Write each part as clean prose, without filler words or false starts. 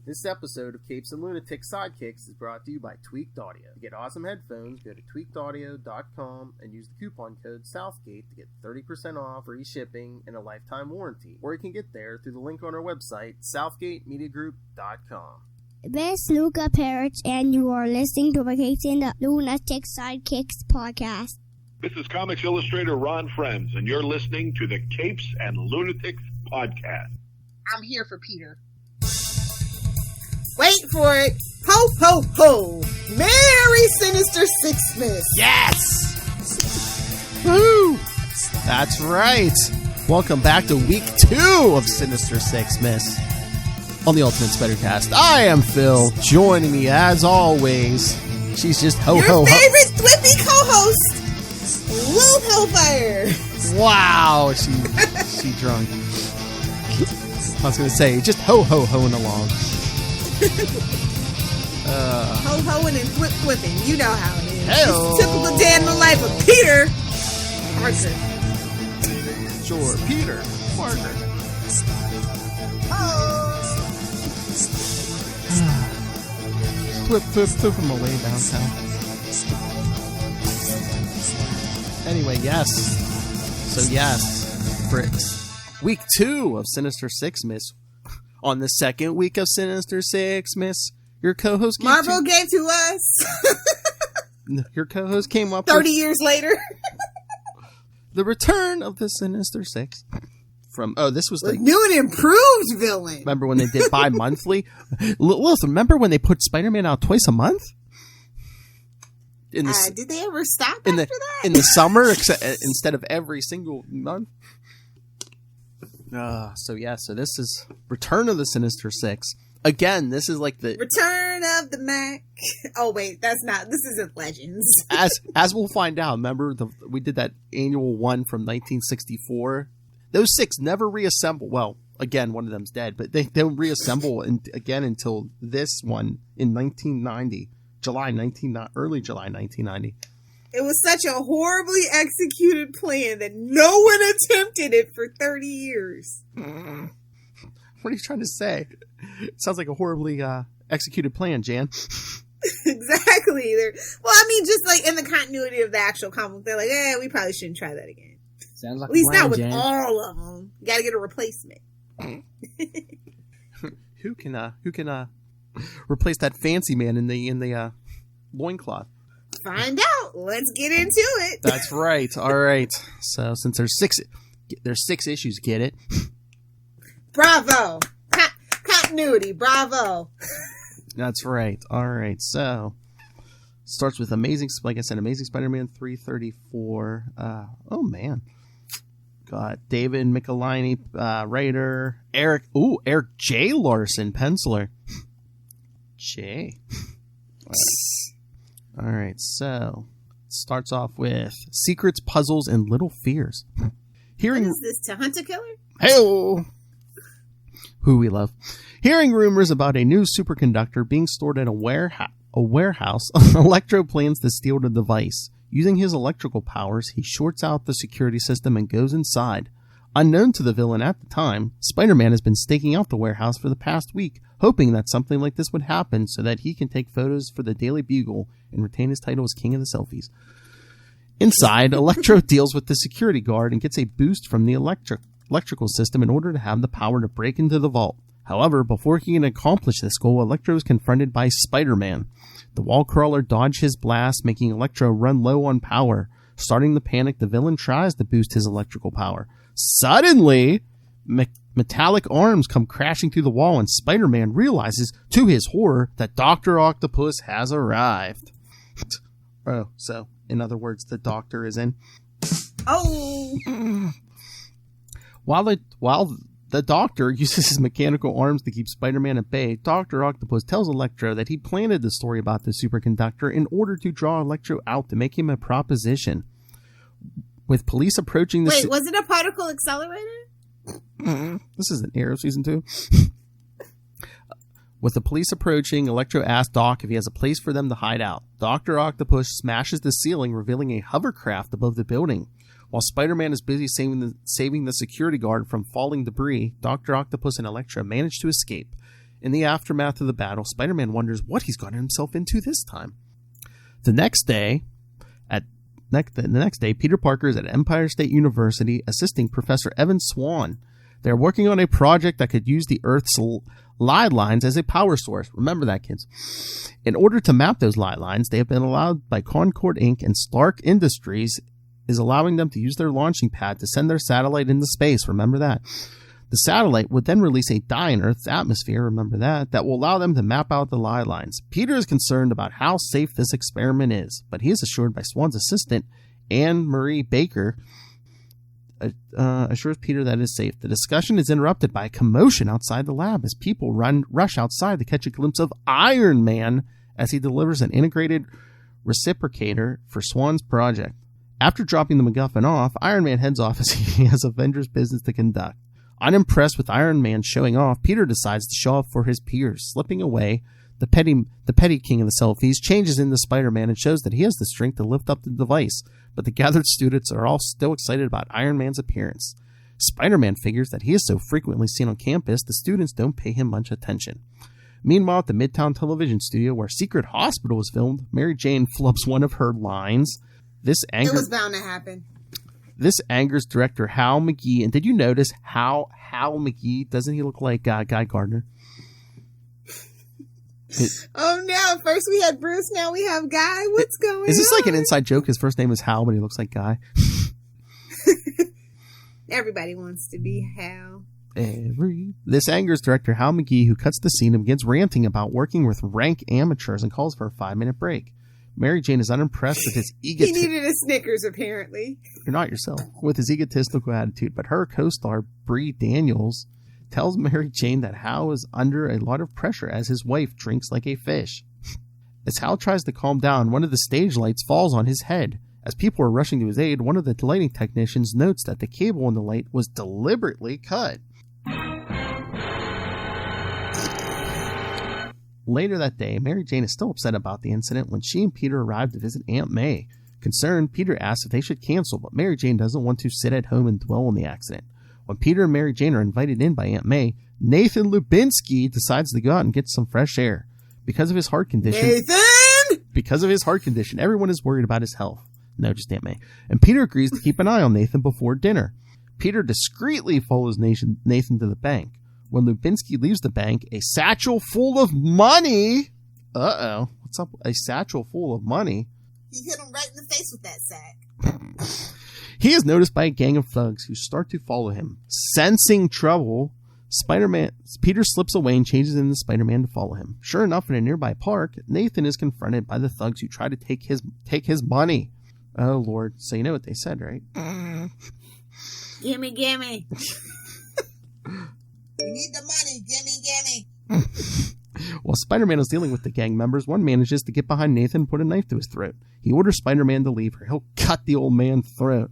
This episode of Capes and Lunatic Sidekicks is brought to you by Tweaked Audio. To get awesome headphones, go to tweakedaudio.com and use the coupon code Southgate to get 30% off, free shipping, and a lifetime warranty. Or you can get there through the link on our website, southgatemediagroup.com. This is Luca Perich, and you are listening to the Capes and Lunatic Sidekicks podcast. This is Comics Illustrator Ron Friends, and you're listening to the Capes and Lunatics podcast. I'm here for Peter. Wait for it. Ho, ho, ho. Merry Sinister Sixmas. Yes! Woo! That's right. Welcome back to week 2 of Sinister Six-Miss on the Ultimate Spider-Cast. I am Phil. Joining me, as always, she's just ho, Your ho, ho. favorite Thwippy co-host, Lilith Hellfire. Wow, she drunk. I was going to say, just ho-ho-hoing along. Ho-hoing and thwip-thwipping. You know how it is. Hey-o. It's a typical day in the life of Peter Parker. Sure, Peter Parker. Flip him away downtown. Anyway, yes. So yes, for week 2 of Sinister Six-Miss. On the second week of Sinister Six-Miss, your co-host Marvel gave to us. Your co-host came up 30 years later. The return of the Sinister Six. This was like new and improved villain. Remember when they did bi-monthly? Listen, remember when they put Spider-Man out twice a month? Did they ever stop after that? In the summer, instead of every single month? So this is Return of the Sinister Six. Again, this is like the Return of the Mac. Oh wait, this isn't Legends. as we'll find out. Remember we did that annual one from 1964. Those 6 never reassemble. Well, again, one of them's dead, but they don't reassemble again until this one in 1990, early July 1990. It was such a horribly executed plan that no one attempted it for 30 years. What are you trying to say? It sounds like a horribly executed plan, Jan. Exactly. Just like in the continuity of the actual comic, they're like, we probably shouldn't try that again. Sounds like at least not with Jan. all of them. You got to get a replacement. Who can replace that fancy man in the loincloth? Find out. Let's get into it. That's right. All right. So since there's 6 issues, get it? Bravo. Continuity. Bravo. That's right. All right. So starts with Amazing Spider-Man 334. Oh man. Got David Michelini, writer. Eric J. Larson, penciler. J. All right, so it starts off with Secrets, Puzzles, and Little Fears. What is this, to hunt a killer? Hey-o! Who we love. Hearing rumors about a new superconductor being stored at a warehouse, Electro plans to steal the device. Using his electrical powers, he shorts out the security system and goes inside. Unknown to the villain at the time, Spider-Man has been staking out the warehouse for the past week, hoping that something like this would happen so that he can take photos for the Daily Bugle and retain his title as King of the Selfies. Inside, Electro deals with the security guard and gets a boost from the electrical system in order to have the power to break into the vault. However, before he can accomplish this goal, Electro is confronted by Spider-Man. The wall crawler dodges his blast, making Electro run low on power. Starting to panic, the villain tries to boost his electrical power. Suddenly, metallic arms come crashing through the wall, and Spider-Man realizes, to his horror, that Dr. Octopus has arrived. Oh, so, in other words, the Doctor is in. Oh! While the Doctor uses his mechanical arms to keep Spider-Man at bay, Dr. Octopus tells Electro that he planted the story about the superconductor in order to draw Electro out to make him a proposition. With police approaching the... Wait, was it a particle accelerator? This isn't Arrow Season 2. With the police approaching, Electro asks Doc if he has a place for them to hide out. Dr. Octopus smashes the ceiling, revealing a hovercraft above the building. While Spider-Man is busy saving the security guard from falling debris, Dr. Octopus and Electro manage to escape. In the aftermath of the battle, Spider-Man wonders what he's gotten himself into this time. The next day, Peter Parker is at Empire State University assisting Professor Evan Swan. They're working on a project that could use the Earth's lie lines as a power source. Remember that, kids. In order to map those lie lines, they have been allowed by Concord Inc. and Stark Industries is allowing them to use their launching pad to send their satellite into space. Remember that. The satellite would then release a dye in Earth's atmosphere, remember that will allow them to map out the lie lines. Peter is concerned about how safe this experiment is, but he is assured by Swan's assistant, Anne Marie Baker, assures Peter that it is safe. The discussion is interrupted by a commotion outside the lab as people rush outside to catch a glimpse of Iron Man as he delivers an integrated reciprocator for Swan's project. After dropping the MacGuffin off, Iron Man heads off as he has Avengers business to conduct. Unimpressed with Iron Man showing off, Peter decides to show off for his peers. Slipping away, the petty king of the selfies changes into Spider-Man and shows that he has the strength to lift up the device, but the gathered students are all still excited about Iron Man's appearance. Spider-Man figures that he is so frequently seen on campus, the students don't pay him much attention. Meanwhile, at the Midtown Television Studio, where Secret Hospital is filmed, Mary Jane flubs one of her lines. It was bound to happen. This angers director Hal McGee. And did you notice how Hal McGee, doesn't he look like Guy Gardner? Oh no, first we had Bruce, now we have Guy. What's going on? Is this like an inside joke? His first name is Hal, but he looks like Guy. Everybody wants to be Hal. This angers director Hal McGee, who cuts the scene and begins ranting about working with rank amateurs and calls for a 5-minute break. Mary Jane is unimpressed with his He needed a Snickers, apparently. You're not yourself. With his egotistical attitude, but her co-star, Bree Daniels, tells Mary Jane that Hal is under a lot of pressure as his wife drinks like a fish. As Hal tries to calm down, one of the stage lights falls on his head. As people are rushing to his aid, one of the lighting technicians notes that the cable on the light was deliberately cut. Later that day, Mary Jane is still upset about the incident when she and Peter arrive to visit Aunt May. Concerned, Peter asks if they should cancel, but Mary Jane doesn't want to sit at home and dwell on the accident. When Peter and Mary Jane are invited in by Aunt May, Nathan Lubinsky decides to go out and get some fresh air. Because of his heart condition, everyone is worried about his health. No, just Aunt May. And Peter agrees to keep an eye on Nathan before dinner. Peter discreetly follows Nathan to the bank. When Lubinsky leaves the bank, a satchel full of money. Uh-oh. What's up? A satchel full of money. He hit him right in the face with that sack. He is noticed by a gang of thugs who start to follow him. Sensing trouble, Peter slips away and changes into Spider-Man to follow him. Sure enough, in a nearby park, Nathan is confronted by the thugs who try to take his money. Oh, Lord. So you know what they said, right? Gimme. We need the money. Gimme. While Spider-Man is dealing with the gang members, one manages to get behind Nathan and put a knife to his throat. He orders Spider-Man to leave or he'll cut the old man's throat.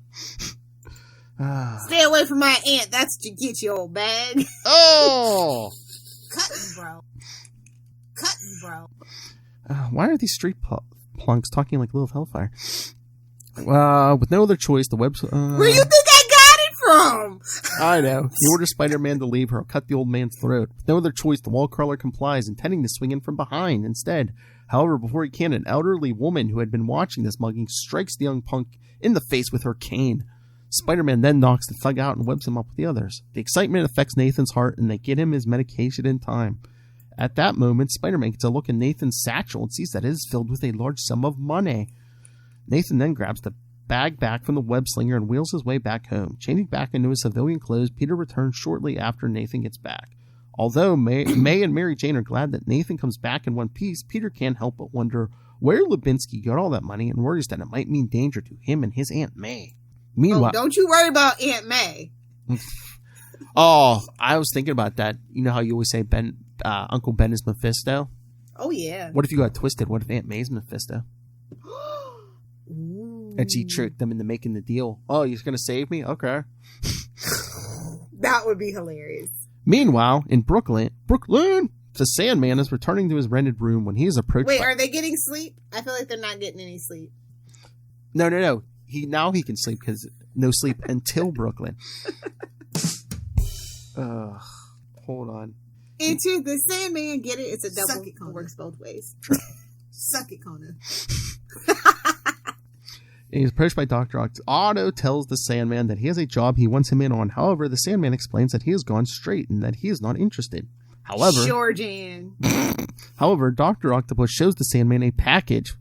Stay away from my aunt. That's to get you, old bag. Oh! Cutting, bro. Why are these street plunks talking like Lilith Hellfire? With no other choice, the web... Where you think I got it from? I know. He orders Spider-Man to leave or he'll cut the old man's throat. With no other choice, the wall crawler complies, intending to swing in from behind instead. However, before he can, an elderly woman who had been watching this mugging strikes the young punk in the face with her cane. Spider-Man then knocks the thug out and webs him up with the others. The excitement affects Nathan's heart, and they get him his medication in time. At that moment, Spider-Man gets a look in Nathan's satchel and sees that it is filled with a large sum of money. Nathan then grabs the bag back from the web slinger and wheels his way back home. Changing back into his civilian clothes, Peter returns shortly after Nathan gets back. Although May and Mary Jane are glad that Nathan comes back in one piece, Peter can't help but wonder where Lubinsky got all that money and worries that it might mean danger to him and his Aunt May. Meanwhile, don't you worry about Aunt May. Oh, I was thinking about that. You know how you always say Uncle Ben is Mephisto? Oh, yeah. What if you got twisted? What if Aunt May's Mephisto? And she tricked them into making the deal. Oh, you're going to save me? Okay. That would be hilarious. Meanwhile, in Brooklyn, the Sandman is returning to his rented room when he is approached. Wait, are they getting sleep? I feel like they're not getting any sleep. No. He can sleep because no sleep until Brooklyn. Hold on. Enter the Sandman. Get it? It's a double. Suck it, Kona. It works both ways. Suck it, Kona. He's approached by Dr. Ock. Otto tells the Sandman that he has a job he wants him in on. However, the Sandman explains that he has gone straight and that he is not interested. However, sure, Jan. However, Dr. Octopus shows the Sandman a package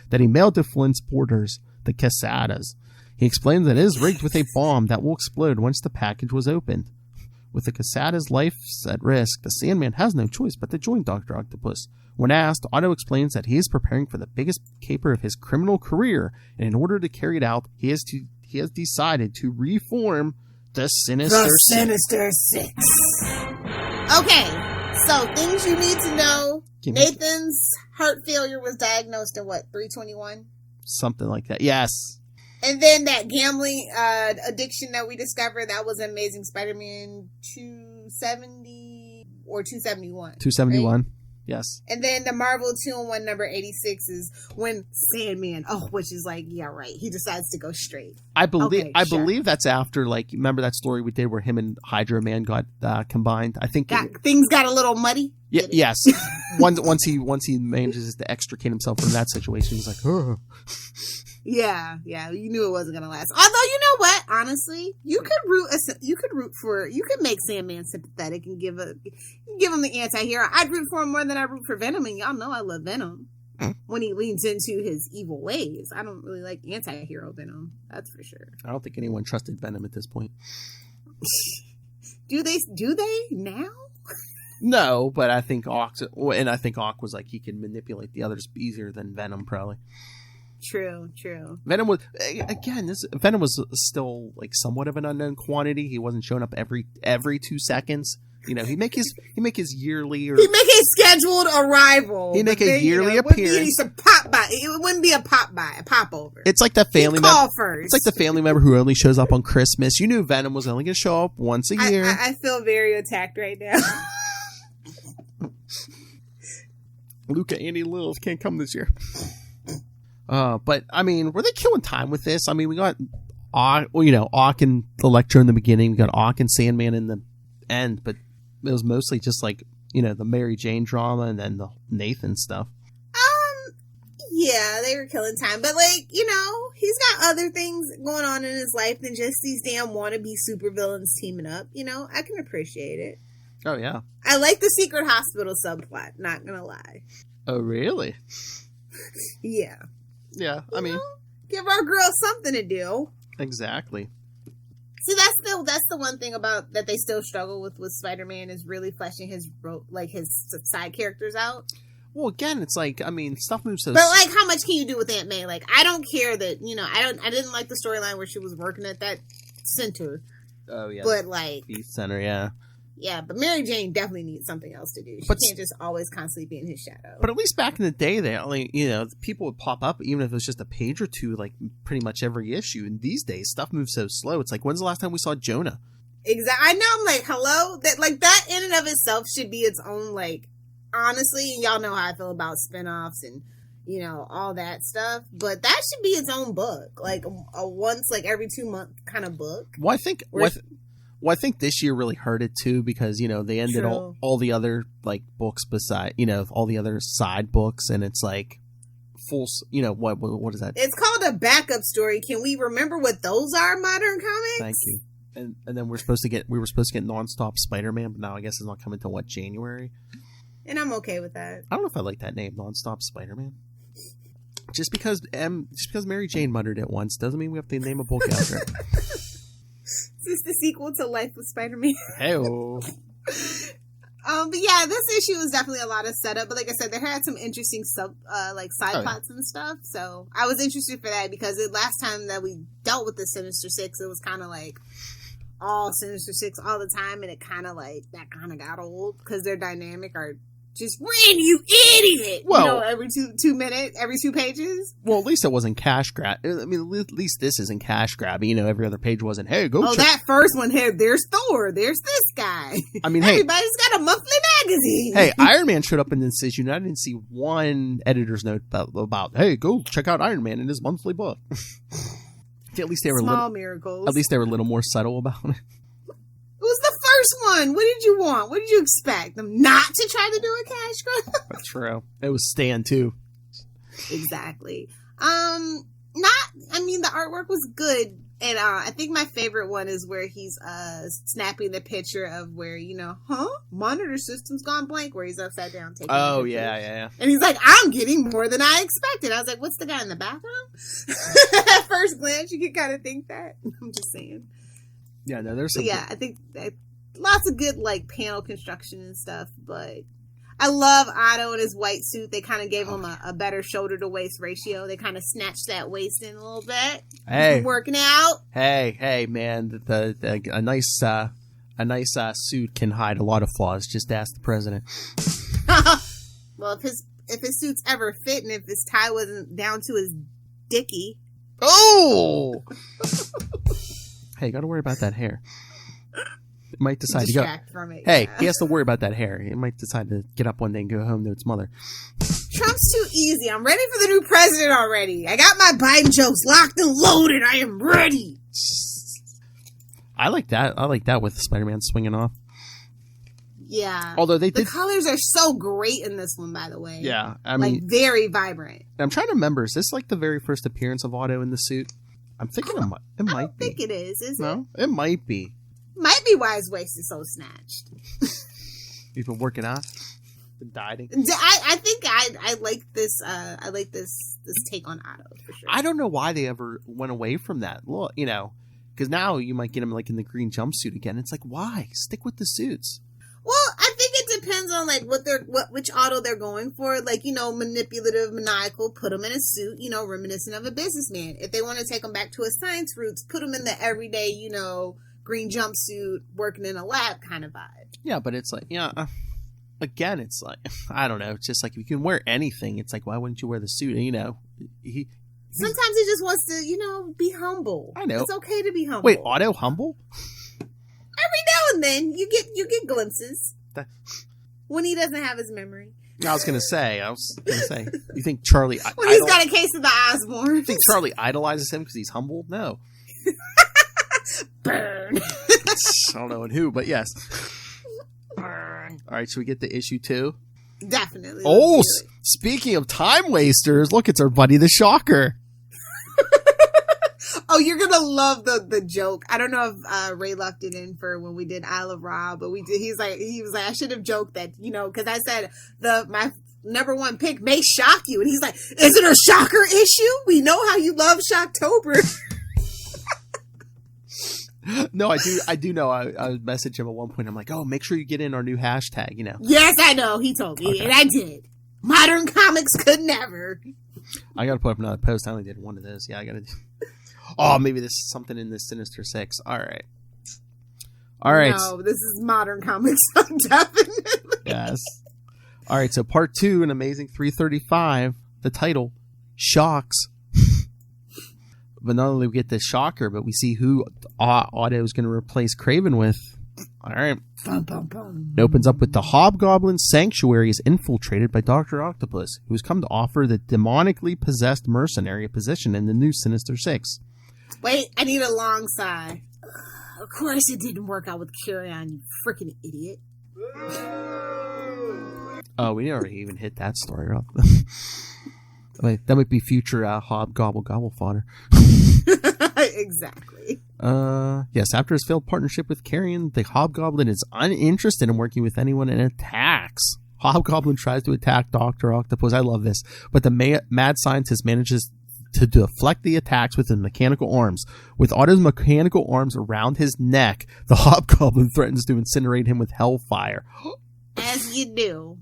that he mailed to Flint's porters, the Quesadas. He explains that it is rigged with a bomb that will explode once the package was opened. With the Quesada's life at risk, the Sandman has no choice but to join Dr. Octopus. When asked, Otto explains that he is preparing for the biggest caper of his criminal career, and in order to carry it out, he has decided to reform the Sinister Six. Okay, so things you need to know. Nathan's heart failure was diagnosed in what, 321? Something like that, yes. And then that gambling addiction that we discovered, that was Amazing Spider-Man 270 or 271. 271, right? Yes. And then the Marvel 2-in-1 number 86 is when Sandman, which is like, yeah, right. He decides to go straight. I believe that's after, like, remember that story we did where him and Hydra Man got combined? I think things got a little muddy. Yeah, yes. once he manages to extricate himself from that situation, he's like, oh. Yeah, you knew it wasn't gonna last. Although, you know what? Honestly, you could make Sandman sympathetic and give him the anti-hero. I'd root for him more than I root for Venom, and y'all know I love Venom when he leans into his evil ways. I don't really like anti-hero Venom. That's for sure. I don't think anyone trusted Venom at this point. Do they now? No, but I think Ock was like he can manipulate the others easier than Venom probably. True. Venom was still like somewhat of an unknown quantity. He wasn't showing up every 2 seconds. You know, he'd make his yearly or he'd make his scheduled arrival. He'd make a yearly appearance. It wouldn't be a pop over. It's like the family member. First. It's like the family member who only shows up on Christmas. You knew Venom was only going to show up once a year. I feel very attacked right now. Luca, Andy, Lilith can't come this year. But I mean, were they killing time with this? I mean, we got Ock and Electro in the beginning. We got Ock and Sandman in the end, but it was mostly just like, the Mary Jane drama and then the Nathan stuff. Yeah, they were killing time, but he's got other things going on in his life than just these damn wannabe supervillains teaming up. I can appreciate it. Oh yeah, I like the secret hospital subplot. Not gonna lie. Oh really? Yeah. Yeah, I mean, give our girls something to do. Exactly. See, that's the one thing about that they still struggle with Spider-Man is really fleshing his side characters out. Well, again, it's like, I mean, stuff moves so. But how much can you do with Aunt May? Like, I don't care that I didn't like the storyline where she was working at that center. Oh yeah. But Peace Center, yeah. Yeah, but Mary Jane definitely needs something else to do. She can't just always constantly be in his shadow. But at least back in the day, they only, people would pop up, even if it was just a page or two, like pretty much every issue. And these days, stuff moves so slow. It's like, when's the last time we saw Jonah? Exactly. I know. I'm like, hello? That in and of itself should be its own, honestly, y'all know how I feel about spinoffs and, all that stuff. But that should be its own book. Like, a once, every 2 month kind of book. Well, I think this year really hurt it too because they ended all the other books beside all the other side books, and it's like full what is that? It's called a backup story. Can we remember what those are? Modern comics. Thank you. And then we were supposed to get Nonstop Spider-Man, but now I guess it's not coming till January. And I'm okay with that. I don't know if I like that name, Nonstop Spider-Man. Just because Mary Jane muttered it once doesn't mean we have to name a book after it. Is this the sequel to Life with Spider-Man? Hey-o. But yeah, this issue was definitely a lot of setup. But like I said, there had some interesting side plots and stuff. So I was interested for that because the last time that we dealt with the Sinister Six, it was kind of all Sinister Six all the time, and it kind of that kind of got old because their dynamic are just Ren, you idiot! Well, every 2 minutes, every 2 pages. Well, at least it wasn't cash grab. I mean, at least this isn't cash grabby. Every other page wasn't. Hey, go. Oh, that first one here. There's Thor. There's this guy. I mean, everybody's got a monthly magazine. Hey, Iron Man showed up in this issue, and I didn't see one editor's note about hey, go check out Iron Man in his monthly book. At least they were small miracles. At least they were a little more subtle about it. It was the first one. What did you want? What did you expect? Them not to try to do a cash grab? That's true. It was Stan too. Exactly. The artwork was good. And I think my favorite one is where he's snapping the picture of where, monitor system's gone blank, where he's upside down taking Oh, yeah. And he's like, I'm getting more than I expected. I was like, what's the guy in the bathroom? At first glance, you can kind of think that. I'm just saying. Yeah, no, there's some... Yeah, I think that lots of good, panel construction and stuff, but... I love Otto in his white suit. They kind of gave him a better shoulder to waist ratio. They kind of snatched that waist in a little bit. Hey, working out. Hey, man! A nice suit can hide a lot of flaws. Just ask the president. Well, if his suit's ever fit and if his tie wasn't down to his dicky. Oh! Hey, you got to worry about that hair. It might decide to go. From it, hey, he has to worry about that hair. He might decide to get up one day and go home to its mother. Trump's too easy. I'm ready for the new president already. I got my Biden jokes locked and loaded. I am ready. I like that. I like that with Spider-Man swinging off. Yeah. Although the colors are so great in this one, by the way. Yeah, I mean, very vibrant. I'm trying to remember. Is this the very first appearance of Otto in the suit? I'm thinking it might be. I don't think it is. Is it? No, it might be. Might be why his waist is so snatched. He's been working out, been dieting. I think I like this. I like this take on Otto for sure. I don't know why they ever went away from that. Well, because now you might get him in the green jumpsuit again. It's like, why stick with the suits? Well, I think it depends on which Otto they're going for. Manipulative, maniacal, put him in a suit. Reminiscent of a businessman. If they want to take him back to his science roots, put him in the everyday. Green jumpsuit, working in a lab kind of vibe. Yeah, but it's again, it's I don't know. It's just if you can wear anything, it's why wouldn't you wear the suit? Sometimes he just wants to, be humble. I know. It's okay to be humble. Wait, Otto humble? Every now and then, you get glimpses. When he doesn't have his memory. I was gonna say, you think Charlie... when he's got a case of the Osborns. You think Charlie idolizes him because he's humble? No. Burn. I don't know who, but yes. Burn. All right, should we get to issue 2? Definitely. Oh, speaking of time wasters, look, it's our buddy the Shocker. Oh, you're gonna love the joke. I don't know if Ray left it in for when we did Isle of Ra, but we did. He was like, I should have joked that, because I said my number 1 pick may shock you, and he's like, is it a shocker issue? We know how you love Shocktober. No, I do know. I messaged him at one point. I'm like, oh, make sure you get in our new hashtag, Yes, I know. He told me, okay. And I did. Modern comics could never. I got to put up another post. I only did one of those. Yeah, I got to do... Oh, maybe this is something in this Sinister Six. All right. No, this is modern comics. Definitely. Yes. All right, so part 2 in Amazing 335, the title, Shocks. But not only we get the Shocker, but we see who Otto is going to replace Kraven with. All right. Bum, bum, bum. It opens up with the Hobgoblin Sanctuary is infiltrated by Dr. Octopus, who's come to offer the demonically possessed mercenary a position in the new Sinister Six. Wait, I need a long sigh. Of course it didn't work out with Carrion, you freaking idiot. Oh, we already even hit that story up. Wait, that might be future Hobgobble Gobble fodder. Exactly. Yes, after his failed partnership with Carrion, the Hobgoblin is uninterested in working with anyone and attacks. Hobgoblin tries to attack Dr. Octopus. I love this. But the mad scientist manages to deflect the attacks with his mechanical arms. With Otto's mechanical arms around his neck, the Hobgoblin threatens to incinerate him with hellfire. As you do.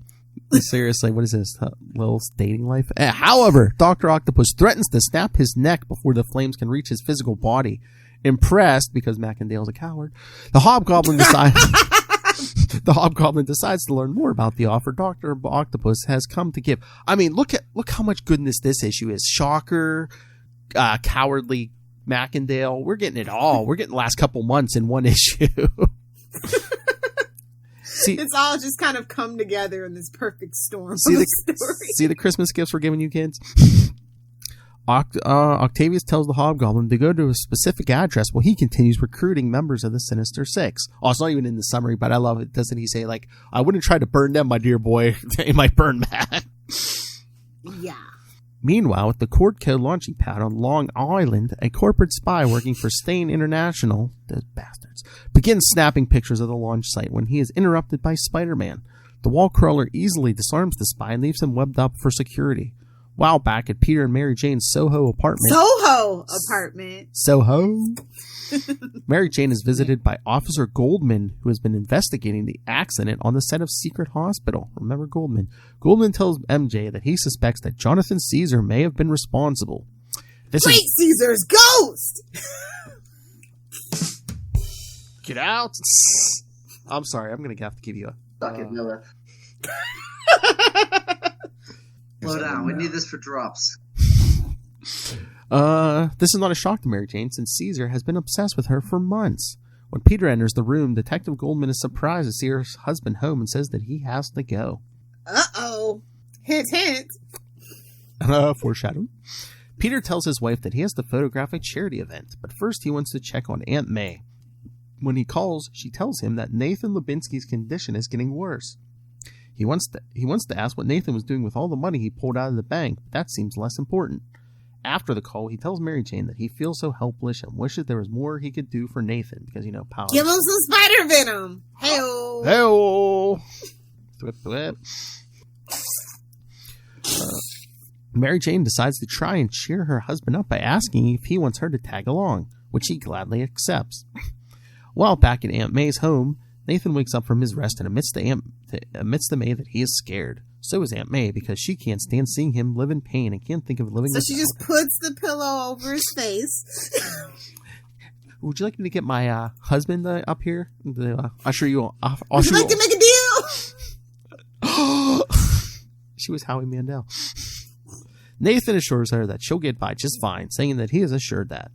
Seriously, what is this? Lil's dating life? However, Dr. Octopus threatens to snap his neck before the flames can reach his physical body. Impressed, because Macendale's a coward, the Hobgoblin decides to learn more about the offer Dr. Octopus has come to give. I mean, look how much goodness this issue is. Shocker, cowardly Macendale. We're getting it all. We're getting the last couple months in one issue. See, it's all just kind of come together in this perfect storm. See the Christmas gifts we're giving you kids? Octavius tells the Hobgoblin to go to a specific address while he continues recruiting members of the Sinister Six. Oh, it's not even in the summary, but I love it. Doesn't he say, like, I wouldn't try to burn them, my dear boy. They might burn back. Yeah. Meanwhile, at the Courtco launching pad on Long Island, a corporate spy working for Stain International, those bastards, begins snapping pictures of the launch site when he is interrupted by Spider-Man. The wall crawler easily disarms the spy and leaves him webbed up for security. While back at Peter and Mary Jane's Soho apartment. Soho? Mary Jane is visited by Officer Goldman, who has been investigating the accident on the set of Secret Hospital. Remember Goldman? Goldman tells MJ that he suspects that Jonathan Caesar may have been responsible. Caesar's ghost! Get out! I'm sorry, I'm going to have to give you a... Suck it, Miller. Slow down. We need this for drops. This is not a shock to Mary Jane, since Caesar has been obsessed with her for months. When Peter enters the room, Detective Goldman is surprised to see her husband home and says that he has to go. Uh-oh. Hint, hint. Foreshadowing. Peter tells his wife that he has to photograph a charity event, but first he wants to check on Aunt May. When he calls, she tells him that Nathan Lubinsky's condition is getting worse. He wants to ask what Nathan was doing with all the money he pulled out of the bank, but that seems less important. After the call, he tells Mary Jane that he feels so helpless and wishes there was more he could do for Nathan because, powers. Give him some spider venom. Hey-oh. Hey-oh. Thwip, thwip. Mary Jane decides to try and cheer her husband up by asking if he wants her to tag along, which he gladly accepts. While back at Aunt May's home, Nathan wakes up from his rest and admits to May that he is scared. So is Aunt May, because she can't stand seeing him live in pain and can't think of living So she just puts the pillow over his face. Would you like me to get my husband up here? I'll show you. Would you like to make a deal? She was Howie Mandel. Nathan assures her that she'll get by just fine, saying that he is assured that.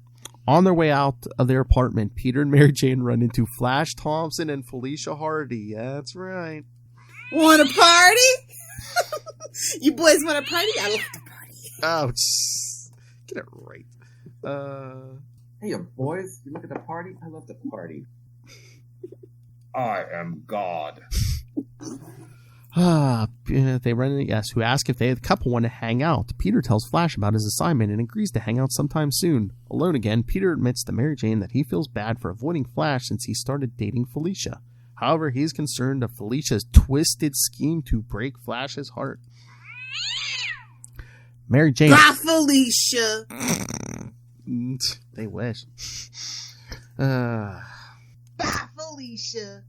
On their way out of their apartment, Peter and Mary Jane run into Flash Thompson and Felicia Hardy. Yeah, that's right. Want a party? You boys want a party? I love the party. Oh, get it right. Hey, you boys, you look at the party? I love the party. I am God. They run into Yes, who ask if the couple want to hang out. Peter tells Flash about his assignment and agrees to hang out sometime soon. Alone again, Peter admits to Mary Jane that he feels bad for avoiding Flash since he started dating Felicia. However, he is concerned of Felicia's twisted scheme to break Flash's heart. Mary Jane... Bye, Felicia! They wish. Bye, Felicia!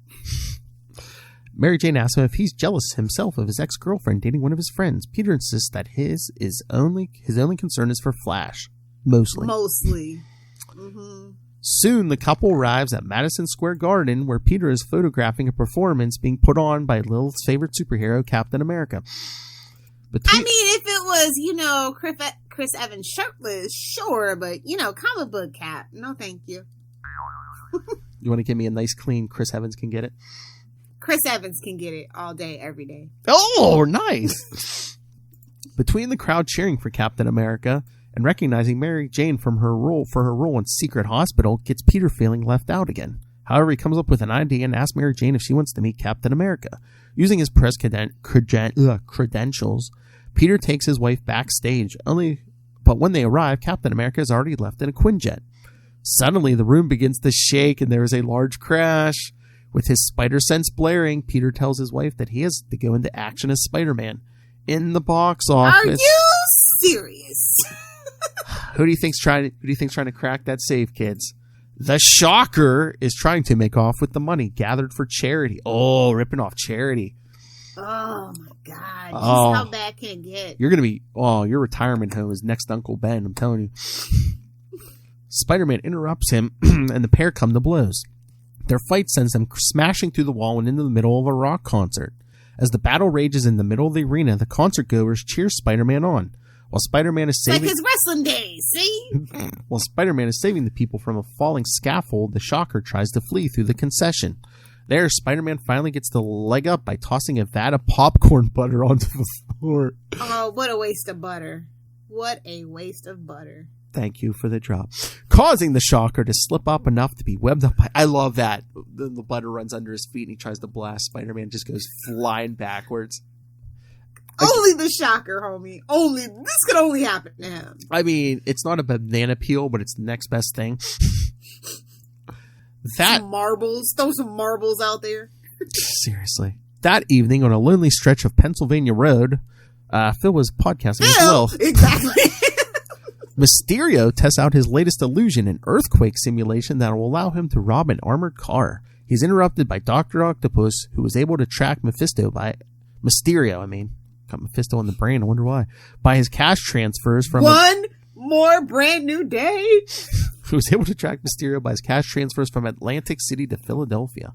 Mary Jane asks him if he's jealous himself of his ex-girlfriend dating one of his friends. Peter insists that his only concern is for Flash. Mostly. Mm-hmm. Soon, the couple arrives at Madison Square Garden, where Peter is photographing a performance being put on by Lilith's favorite superhero, Captain America. I mean, if it was, Chris Evans shirtless, sure, but, comic book Cap, no thank you. You want to give me a nice, clean Chris Evans can get it? Chris Evans can get it all day, every day. Oh, nice! Between the crowd cheering for Captain America and recognizing Mary Jane for her role in Secret Hospital gets Peter feeling left out again. However, he comes up with an idea and asks Mary Jane if she wants to meet Captain America. Using his press credentials, Peter takes his wife backstage. But when they arrive, Captain America has already left in a Quinjet. Suddenly, the room begins to shake and there is a large crash. With his spider sense blaring, Peter tells his wife that he has to go into action as Spider-Man. In the box office. Are you serious? Who do you think's trying to crack that safe, kids? The Shocker is trying to make off with the money gathered for charity. Oh, ripping off charity. Oh my God! Just how bad can it get? You're gonna be your retirement home is next to Uncle Ben. I'm telling you. Spider-Man interrupts him, and the pair come to blows. Their fight sends them smashing through the wall and into the middle of a rock concert. As the battle rages in the middle of the arena, the concert goers cheer Spider-Man on. While Spider-Man is saving... Like his wrestling days, see? While Spider-Man is saving the people from a falling scaffold, the Shocker tries to flee through the concession. There, Spider-Man finally gets the leg up by tossing a vat of popcorn butter onto the floor. Oh, what a waste of butter. What a waste of butter. Thank you for the drop. Causing the shocker to slip up enough to be webbed up by... I love that. Then the butter runs under his feet and he tries to blast. Spider-Man just goes flying backwards. Only the shocker, homie. This could only happen to him. I mean, it's not a banana peel, but it's the next best thing. Some marbles. Throw some marbles out there. Seriously. That evening on a lonely stretch of Pennsylvania Road, Phil was podcasting with Lilith. Exactly. Mysterio tests out his latest illusion, an earthquake simulation that will allow him to rob an armored car. He's interrupted by Dr. Octopus, who was able to track Mysterio, got Mephisto on the brain, I wonder why. By his cash transfers from... One more brand new day. Who was able to track Mysterio by his cash transfers from Atlantic City to Philadelphia.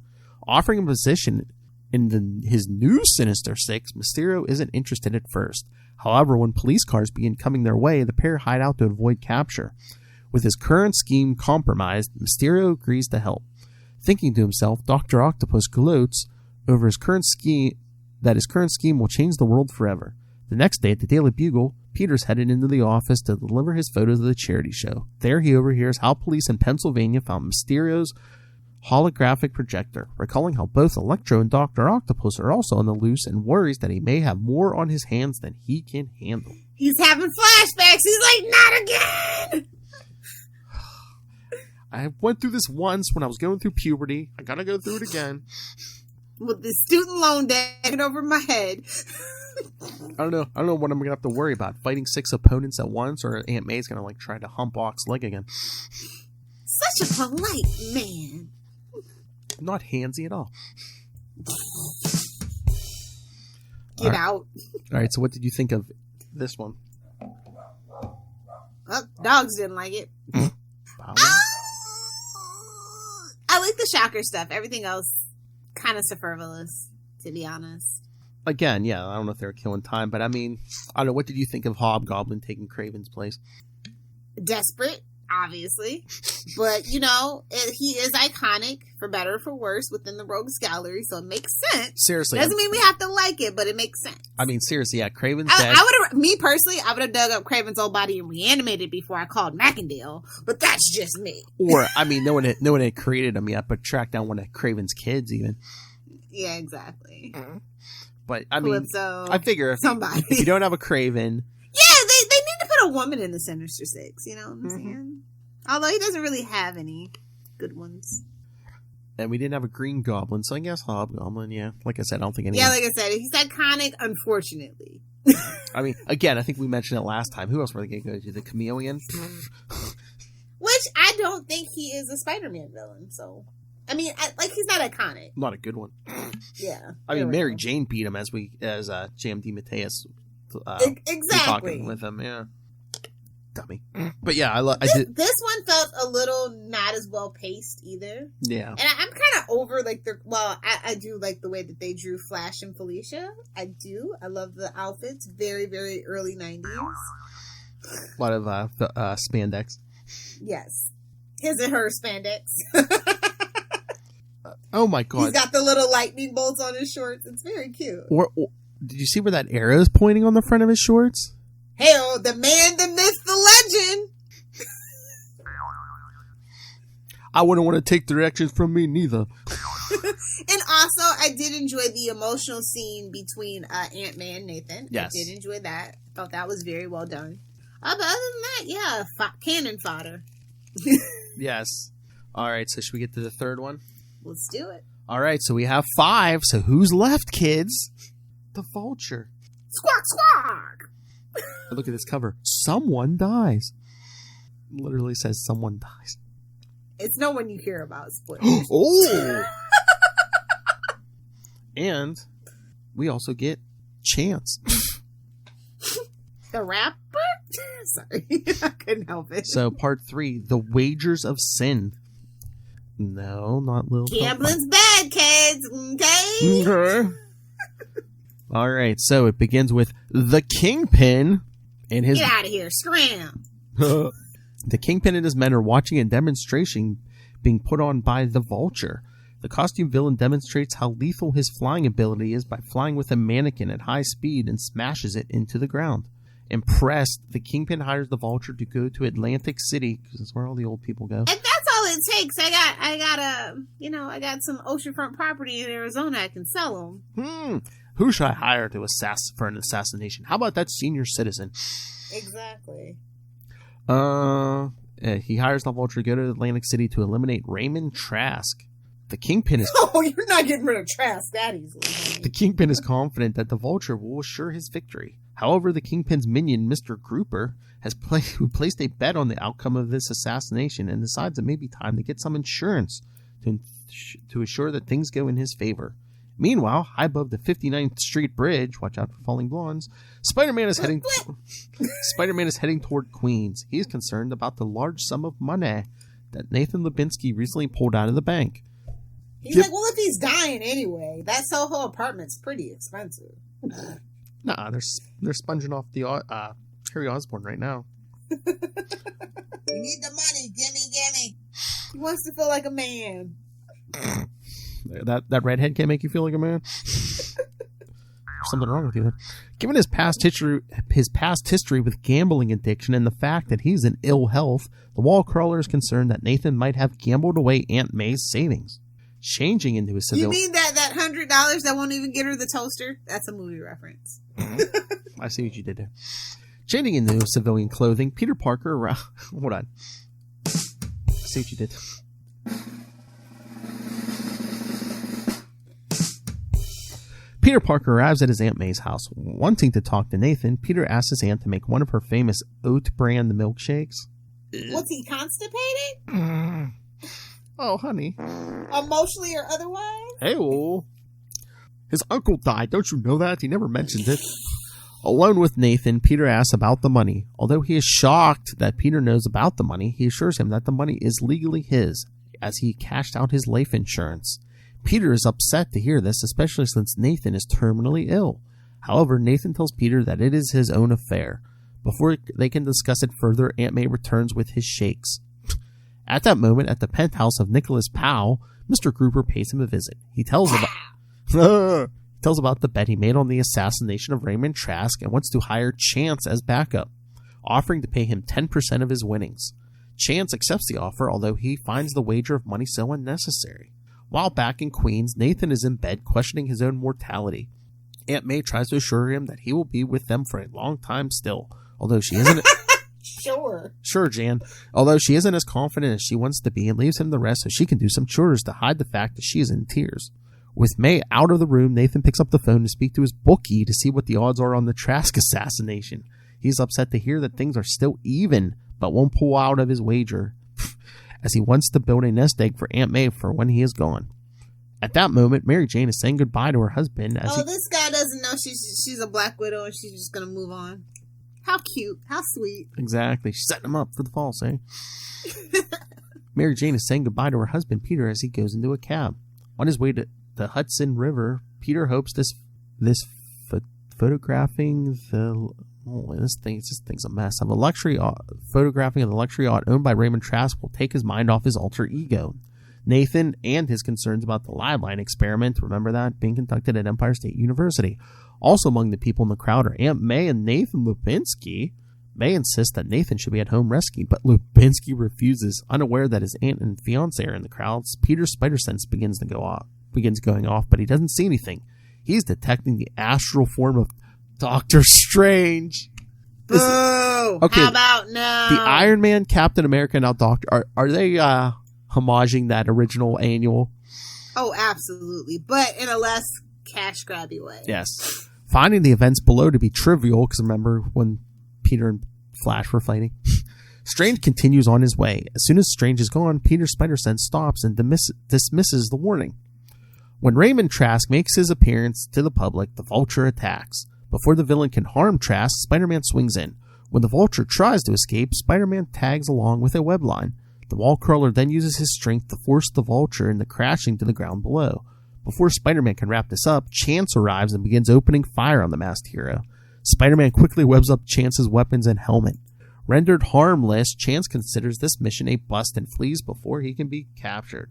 Offering him a position in his new Sinister Six, Mysterio isn't interested at first. However, when police cars begin coming their way, the pair hide out to avoid capture. With his current scheme compromised, Mysterio agrees to help. Thinking to himself, Dr. Octopus gloats over his current scheme will change the world forever. The next day at the Daily Bugle, Peter's headed into the office to deliver his photos of the charity show. There he overhears how police in Pennsylvania found Mysterio's holographic projector, recalling how both Electro and Dr. Octopus are also on the loose and worries that he may have more on his hands than he can handle. He's having flashbacks. He's like, not again! I went through this once when I was going through puberty. I gotta go through it again. With the student loan debt over my head. I don't know what I'm gonna have to worry about. Fighting 6 opponents at once, or Aunt May's gonna try to hump Ock's leg again. Such a polite man. Not handsy at all. Get out. All right, so what did you think of this one? Oh, dogs didn't like it. Wow. I like the shocker stuff. Everything else, kind of superfluous, to be honest. Again, yeah, I don't know if they were killing time, but I don't know. What did you think of Hobgoblin taking Kraven's place? Desperate, obviously. But, he is iconic, for better or for worse, within the Rogues Gallery, so it makes sense. Seriously. Doesn't mean we have to like it, but it makes sense. Seriously, yeah, Kraven's dead. I would have dug up Kraven's old body and reanimated before I called Macendale, but that's just me. Or, no one had created him yet, but tracked down one of Kraven's kids, even. Yeah, exactly. Mm-hmm. But, Calypso, I figure if you don't have a Kraven... Yeah, they need to put a woman in the Sinister Six, you know what I'm saying? Although he doesn't really have any good ones. And we didn't have a Green Goblin, so I guess Hobgoblin, yeah. Like I said, I don't think anyone... Yeah, like I said, he's iconic, unfortunately. Again, I think we mentioned it last time. Who else were they going to go to? The Chameleon? Which I don't think he is a Spider-Man villain, so... he's not iconic. Not a good one. Yeah. Mary Jane beat him as JMD Mateus exactly talking with him, yeah. Dummy. But yeah, this one felt a little not as well paced either. Yeah. And I'm kind of over I do like the way that they drew Flash and Felicia. I do. I love the outfits. Very, very early 90s. A lot of spandex. Yes. His and her spandex. Oh my god. He's got the little lightning bolts on his shorts. It's very cute. Or did you see where that arrow is pointing on the front of his shorts? Hell, the man, the myth, the legend. I wouldn't want to take directions from me neither. And also, I did enjoy the emotional scene between Ant-Man and Nathan. Yes. I did enjoy that. Thought that was very well done. But other than that, yeah, cannon fodder. Yes. All right, so should we get to the third one? Let's do it. All right, so we have 5. So who's left, kids? The Vulture. Squawk, squawk. Look at this cover. Someone dies. It literally says someone dies. It's no one you hear about. Spoilers. Oh! And we also get Chance. The rapper? Sorry, I couldn't help it. So part 3, The Wagers of Sin. No, not Lil. Gambling's bad, kids. Okay? All right, so it begins with the Kingpin and his... Get out of here. Scram. The Kingpin and his men are watching a demonstration being put on by the Vulture. The costume villain demonstrates how lethal his flying ability is by flying with a mannequin at high speed and smashes it into the ground. Impressed, the Kingpin hires the Vulture to go to Atlantic City, because that's where all the old people go. And that's all it takes. I got some oceanfront property in Arizona. I can sell them. Who should I hire to for an assassination? How about that senior citizen? Exactly. He hires the Vulture to go to Atlantic City to eliminate Raymond Trask. The Kingpin is... Oh, you're not getting rid of Trask that easily. The Kingpin is confident that the Vulture will assure his victory. However, the Kingpin's minion, Mr. Grouper, who placed a bet on the outcome of this assassination and decides it may be time to get some insurance to assure that things go in his favor. Meanwhile, high above the 59th Street Bridge, watch out for falling blondes, Spider-Man is heading toward Queens. He is concerned about the large sum of money that Nathan Lubinsky recently pulled out of the bank. He's like, well, if he's dying anyway, that Soho apartment's pretty expensive. Nah, they're sponging off the Harry Osborn right now. We need the money. Gimme. He wants to feel like a man. That redhead can't make you feel like a man. There's something wrong with you there. Given his past history with gambling addiction and the fact that he's in ill health, the wall crawler is concerned that Nathan might have gambled away Aunt May's savings. Changing into a civilian. You mean that $100 that won't even get her the toaster? That's a movie reference. I see what you did there. Changing into civilian clothing, Peter Parker around. Hold on. I see what you did. Peter Parker arrives at his Aunt May's house. Wanting to talk to Nathan, Peter asks his aunt to make one of her famous oat brand milkshakes. Was he constipated? Oh, honey. Emotionally or otherwise? Hey-oh. His uncle died. Don't you know that? He never mentioned it. Alone with Nathan, Peter asks about the money. Although he is shocked that Peter knows about the money, he assures him that the money is legally his, as he cashed out his life insurance. Peter is upset to hear this, especially since Nathan is terminally ill. However, Nathan tells Peter that it is his own affair. Before they can discuss it further, Aunt May returns with his shakes. At that moment, at the penthouse of Nicholas Powell, Mr. Grouper pays him a visit. He tells about the bet he made on the assassination of Raymond Trask and wants to hire Chance as backup, offering to pay him 10% of his winnings. Chance accepts the offer, although he finds the wager of money so unnecessary. While back in Queens, Nathan is in bed questioning his own mortality. Aunt May tries to assure him that he will be with them for a long time still, although she isn't... Sure, Jan. Although she isn't as confident as she wants to be and leaves him the rest so she can do some chores to hide the fact that she is in tears. With May out of the room, Nathan picks up the phone to speak to his bookie to see what the odds are on the Trask assassination. He's upset to hear that things are still even, but won't pull out of his wager, as he wants to build a nest egg for Aunt May for when he is gone. At that moment, Mary Jane is saying goodbye to her husband. This guy doesn't know she's a Black Widow and she's just going to move on. How cute. How sweet. Exactly. She's setting him up for the false, eh? Mary Jane is saying goodbye to her husband, Peter, as he goes into a cab. On his way to the Hudson River, Peter hopes this photographing this thing's a mess. Of a luxury photographing of the luxury yacht owned by Raymond Trask will take his mind off his alter ego. Nathan and his concerns about the live line experiment, remember that, being conducted at Empire State University. Also among the people in the crowd are Aunt May and Nathan Lubinsky. May insists that Nathan should be at home rescued, but Lubinsky refuses. Unaware that his aunt and fiancé are in the crowds, Peter's spider sense begins going off, but he doesn't see anything. He's detecting the astral form of Doctor Strange. Boo! Okay, how about no? The Iron Man, Captain America, now Doctor. Are they homaging that original annual? Oh, absolutely, but in a less cash grabby way. Yes. Finding the events below to be trivial, because remember when Peter and Flash were fighting? Strange continues on his way. As soon as Strange is gone, Peter's spider sense stops and dismisses the warning. When Raymond Trask makes his appearance to the public, the Vulture attacks. Before the villain can harm Trask, Spider-Man swings in. When the Vulture tries to escape, Spider-Man tags along with a web line. The wall crawler then uses his strength to force the Vulture into crashing to the ground below. Before Spider-Man can wrap this up, Chance arrives and begins opening fire on the masked hero. Spider-Man quickly webs up Chance's weapons and helmet. Rendered harmless, Chance considers this mission a bust and flees before he can be captured.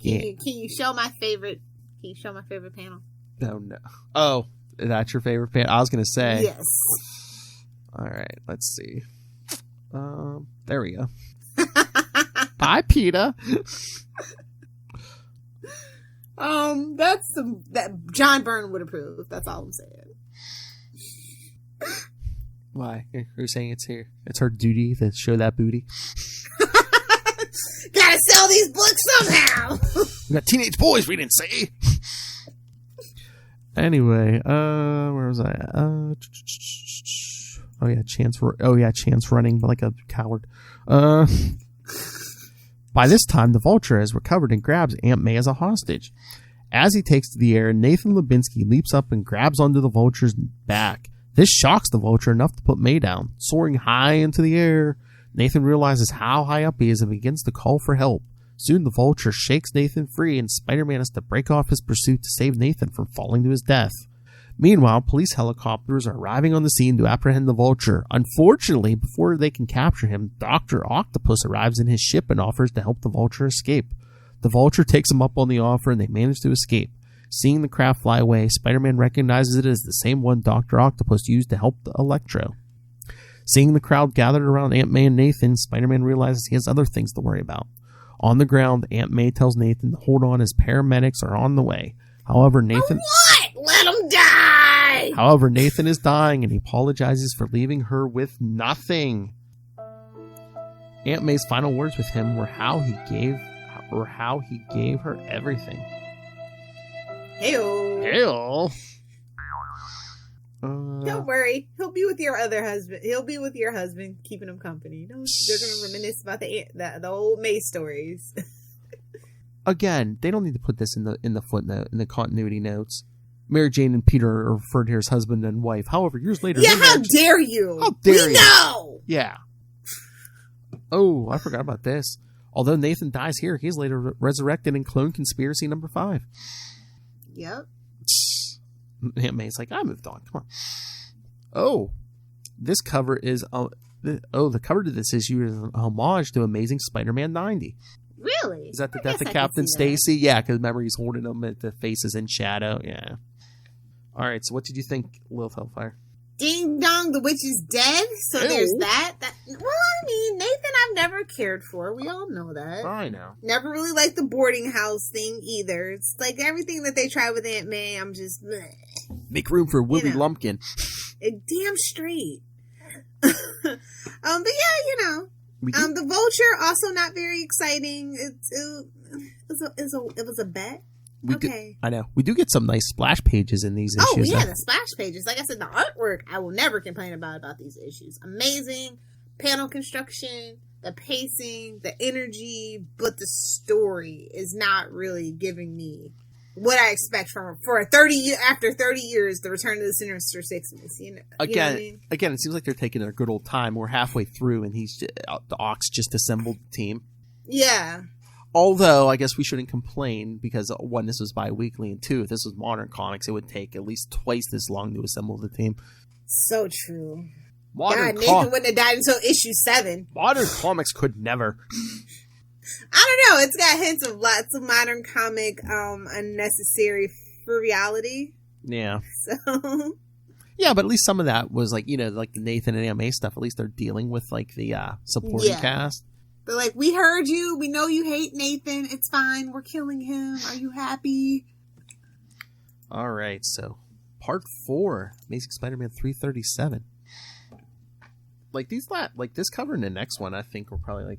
Can you show my favorite? Can you show my favorite panel? Oh no! Oh, that's your favorite panel? I was gonna say yes. All right, let's see. There we go. Bye, PETA. That's that John Byrne would approve. That's all I'm saying. Why? You're saying it's here? It's her duty to show that booty. Gotta sell these books somehow. We got teenage boys we didn't see. Anyway, where was I at? Chance running like a coward. By this time, the Vulture has recovered and grabs Aunt May as a hostage. As he takes to the air, Nathan Lubinsky leaps up and grabs onto the Vulture's back. This shocks the Vulture enough to put May down. Soaring high into the air, Nathan realizes how high up he is and begins to call for help. Soon the Vulture shakes Nathan free and Spider-Man has to break off his pursuit to save Nathan from falling to his death. Meanwhile, police helicopters are arriving on the scene to apprehend the Vulture. Unfortunately, before they can capture him, Dr. Octopus arrives in his ship and offers to help the Vulture escape. The Vulture takes him up on the offer and they manage to escape. Seeing the craft fly away, Spider-Man recognizes it as the same one Dr. Octopus used to help the Electro. Seeing the crowd gathered around Aunt May and Nathan, Spider-Man realizes he has other things to worry about. On the ground, Aunt May tells Nathan to hold on as paramedics are on the way. However, Nathan... What? Let him die! However, Nathan is dying and he apologizes for leaving her with nothing. Aunt May's final words with him were how he gave her everything. Heyo. Ew. Don't worry. He'll be with your other husband. He'll be with your husband, keeping him company. They're going to reminisce about the old May stories. Again, they don't need to put this in the footnote, in the continuity notes. Mary Jane and Peter are referred to here as husband and wife. However, years later... Yeah, how dare you? How dare you? know! Yeah. Oh, I forgot about this. Although Nathan dies here, he's later resurrected in Clone Conspiracy number 5. Yep. Aunt May's like, I moved on. Come on. Oh, this cover is... the cover to this issue is a homage to Amazing Spider-Man 90. Really? Is that the death of Captain Stacy? Yeah, because remember he's holding him at the faces in shadow. Yeah. All right, so what did you think, Lilith Hellfire? Ding dong, the witch is dead. So Ew. there's that. Well, I mean, Nathan I've never cared for. We all know that. I know. Never really liked the boarding house thing either. It's like everything that they try with Aunt May, I'm just... bleh. Make room for Willie Lumpkin. Damn straight. But yeah, the Vulture, also not very exciting. It was a bet. Okay. I know. We do get some nice splash pages in these issues. Oh, yeah, the splash pages. Like I said, the artwork, I will never complain about these issues. Amazing. Panel construction, the pacing, the energy, but the story is not really giving me what I expect from after 30 years, the return of the Sinister Six. Again, it seems like they're taking their good old time. We're halfway through, and the Ox just assembled the team. Yeah. Although, I guess we shouldn't complain, because one, this was bi-weekly, and two, if this was modern comics, it would take at least twice this long to assemble the team. So true. Nathan wouldn't have died until issue 7. Modern comics could never. I don't know. It's got hints of lots of modern comic unnecessary frivolity. Yeah. So. Yeah, but at least some of that was like the Nathan and Aunt May stuff. At least they're dealing with like the supporting cast. They're like, we heard you. We know you hate Nathan. It's fine. We're killing him. Are you happy? All right. So, part 4, Amazing Spider-Man 337. Like this cover and the next one, I think were probably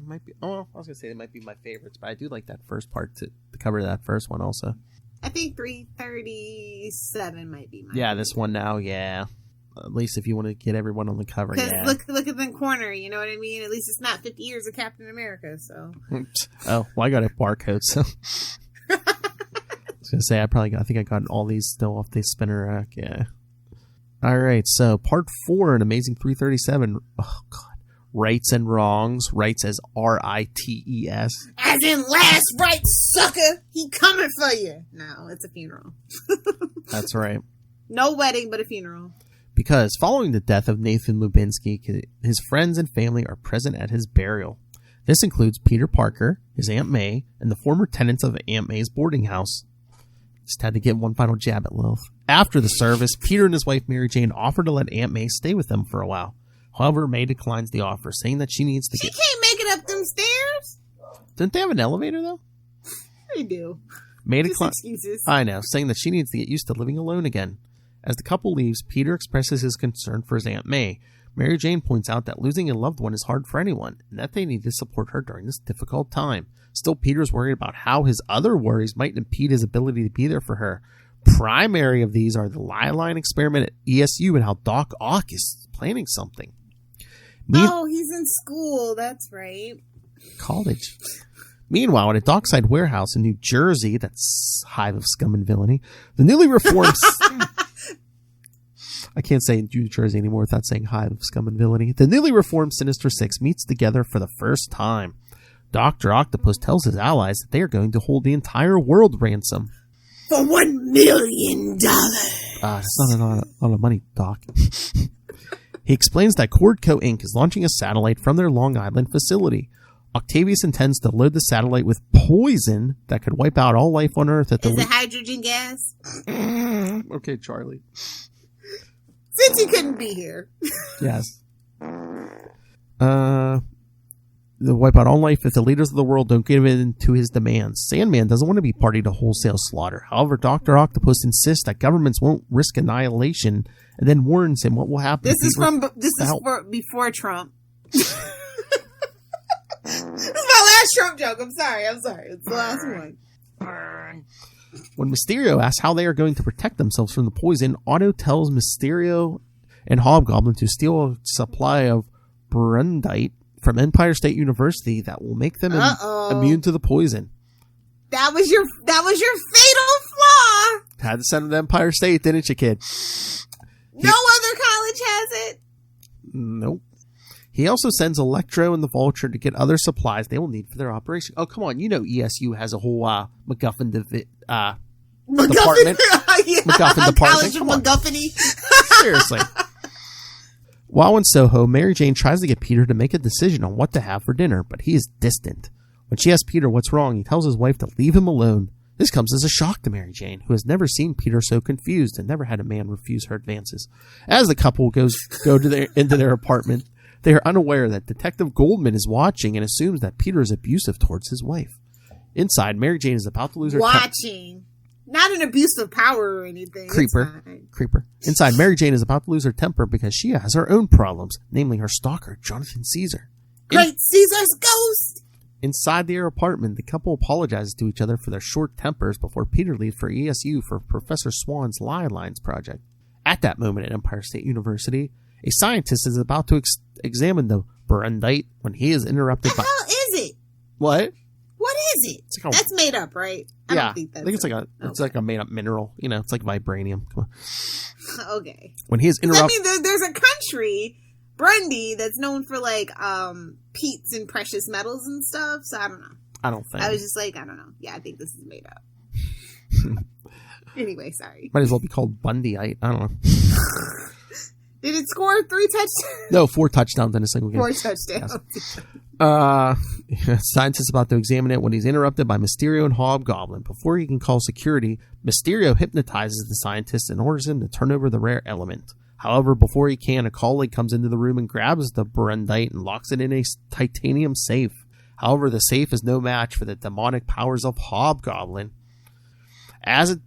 might be. Oh, I was gonna say they might be my favorites, but I do like that first part the cover of that first one also. I think 337 might be my. Yeah, favorite. this one now. Yeah. At least if you want to get everyone on the cover, because yeah. look at the corner, you know what I mean? At least it's not 50 years of Captain America, so. Oh, well, I got a barcode, so. I was going to say, I think I got all these still off the spinner rack, yeah. All right, so part 4 in Amazing 337. Oh, God. Rights and Wrongs. Rights as R-I-T-E-S. As in last rights, sucker! He coming for you! No, it's a funeral. That's right. No wedding, but a funeral. Because following the death of Nathan Lubinsky, his friends and family are present at his burial. This includes Peter Parker, his Aunt May, and the former tenants of Aunt May's boarding house. Just had to get one final jab at Lilith. After the service, Peter and his wife Mary Jane offer to let Aunt May stay with them for a while. However, May declines the offer, saying that she needs to She can't make it up them stairs. Didn't they have an elevator, though? They do. May Just declines. excuses. I know, saying that she needs to get used to living alone again. As the couple leaves, Peter expresses his concern for his Aunt May. Mary Jane points out that losing a loved one is hard for anyone, and that they need to support her during this difficult time. Still, Peter's worried about how his other worries might impede his ability to be there for her. Primary of these are the Lialine experiment at ESU and how Doc Ock is planning something. Oh, he's in school. That's right. College. Meanwhile, at a dockside warehouse in New Jersey, that's hive of scum and villainy, the newly reformed... I can't say New Jersey anymore without saying hive of scum and villainy. The newly reformed Sinister Six meets together for the first time. Dr. Octopus tells his allies that they are going to hold the entire world ransom. For $1 million. That's not a lot of money, Doc. He explains that Cordco Inc. is launching a satellite from their Long Island facility. Octavius intends to load the satellite with poison that could wipe out all life on Earth at the... Is it hydrogen gas? Okay, Charlie. Since he couldn't be here. Yes. The wipe out all life if the leaders of the world don't give in to his demands. Sandman doesn't want to be party to wholesale slaughter. However, Dr. Octopus insists that governments won't risk annihilation and then warns him what will happen. This is for before Trump. This is my last Trump joke. I'm sorry. It's the last one. When Mysterio asks how they are going to protect themselves from the poison, Otto tells Mysterio and Hobgoblin to steal a supply of Brundite from Empire State University that will make them immune to the poison. That was your fatal flaw. Had to send them to Empire State, didn't you, kid? No other college has it. Nope. He also sends Electro and the Vulture to get other supplies they will need for their operation. Oh, come on. You know ESU has a whole MacGuffin department. Yeah, MacGuffin department. College Come on. MacGuffiny. Seriously. While in Soho, Mary Jane tries to get Peter to make a decision on what to have for dinner, but he is distant. When she asks Peter what's wrong, he tells his wife to leave him alone. This comes as a shock to Mary Jane, who has never seen Peter so confused and never had a man refuse her advances. As the couple go into their apartment, they are unaware that Detective Goldman is watching and assumes that Peter is abusive towards his wife. Inside, Mary Jane is about to lose her watching. Not an abuse of power or anything. Creeper. Inside, Mary Jane is about to lose her temper because she has her own problems, namely her stalker, Jonathan Caesar. Great Caesar's ghost! Inside their apartment, the couple apologizes to each other for their short tempers before Peter leaves for ESU for Professor Swan's Lialines project. At that moment at Empire State University, a scientist is about to examine the Brundite when he is interrupted by... What the hell is it? What? What is it? That's made up, right? I think it's like a made up mineral. You know, it's like vibranium. Come on. Okay. When he is interrupted... I mean, there's a country, Burundi, that's known for like peats and precious metals and stuff, so I don't know. I don't think. I was just like, I don't know. Yeah, I think this is made up. Anyway, sorry. Might as well be called Bundyite. I don't know. Did it score 3 touchdowns? No, 4 touchdowns in a single game. 4 touchdowns. Yes. Scientist about to examine it when he's interrupted by Mysterio and Hobgoblin. Before he can call security, Mysterio hypnotizes the scientist and orders him to turn over the rare element. However, before he can, a colleague comes into the room and grabs the Brundite and locks it in a titanium safe. However, the safe is no match for the demonic powers of Hobgoblin. As it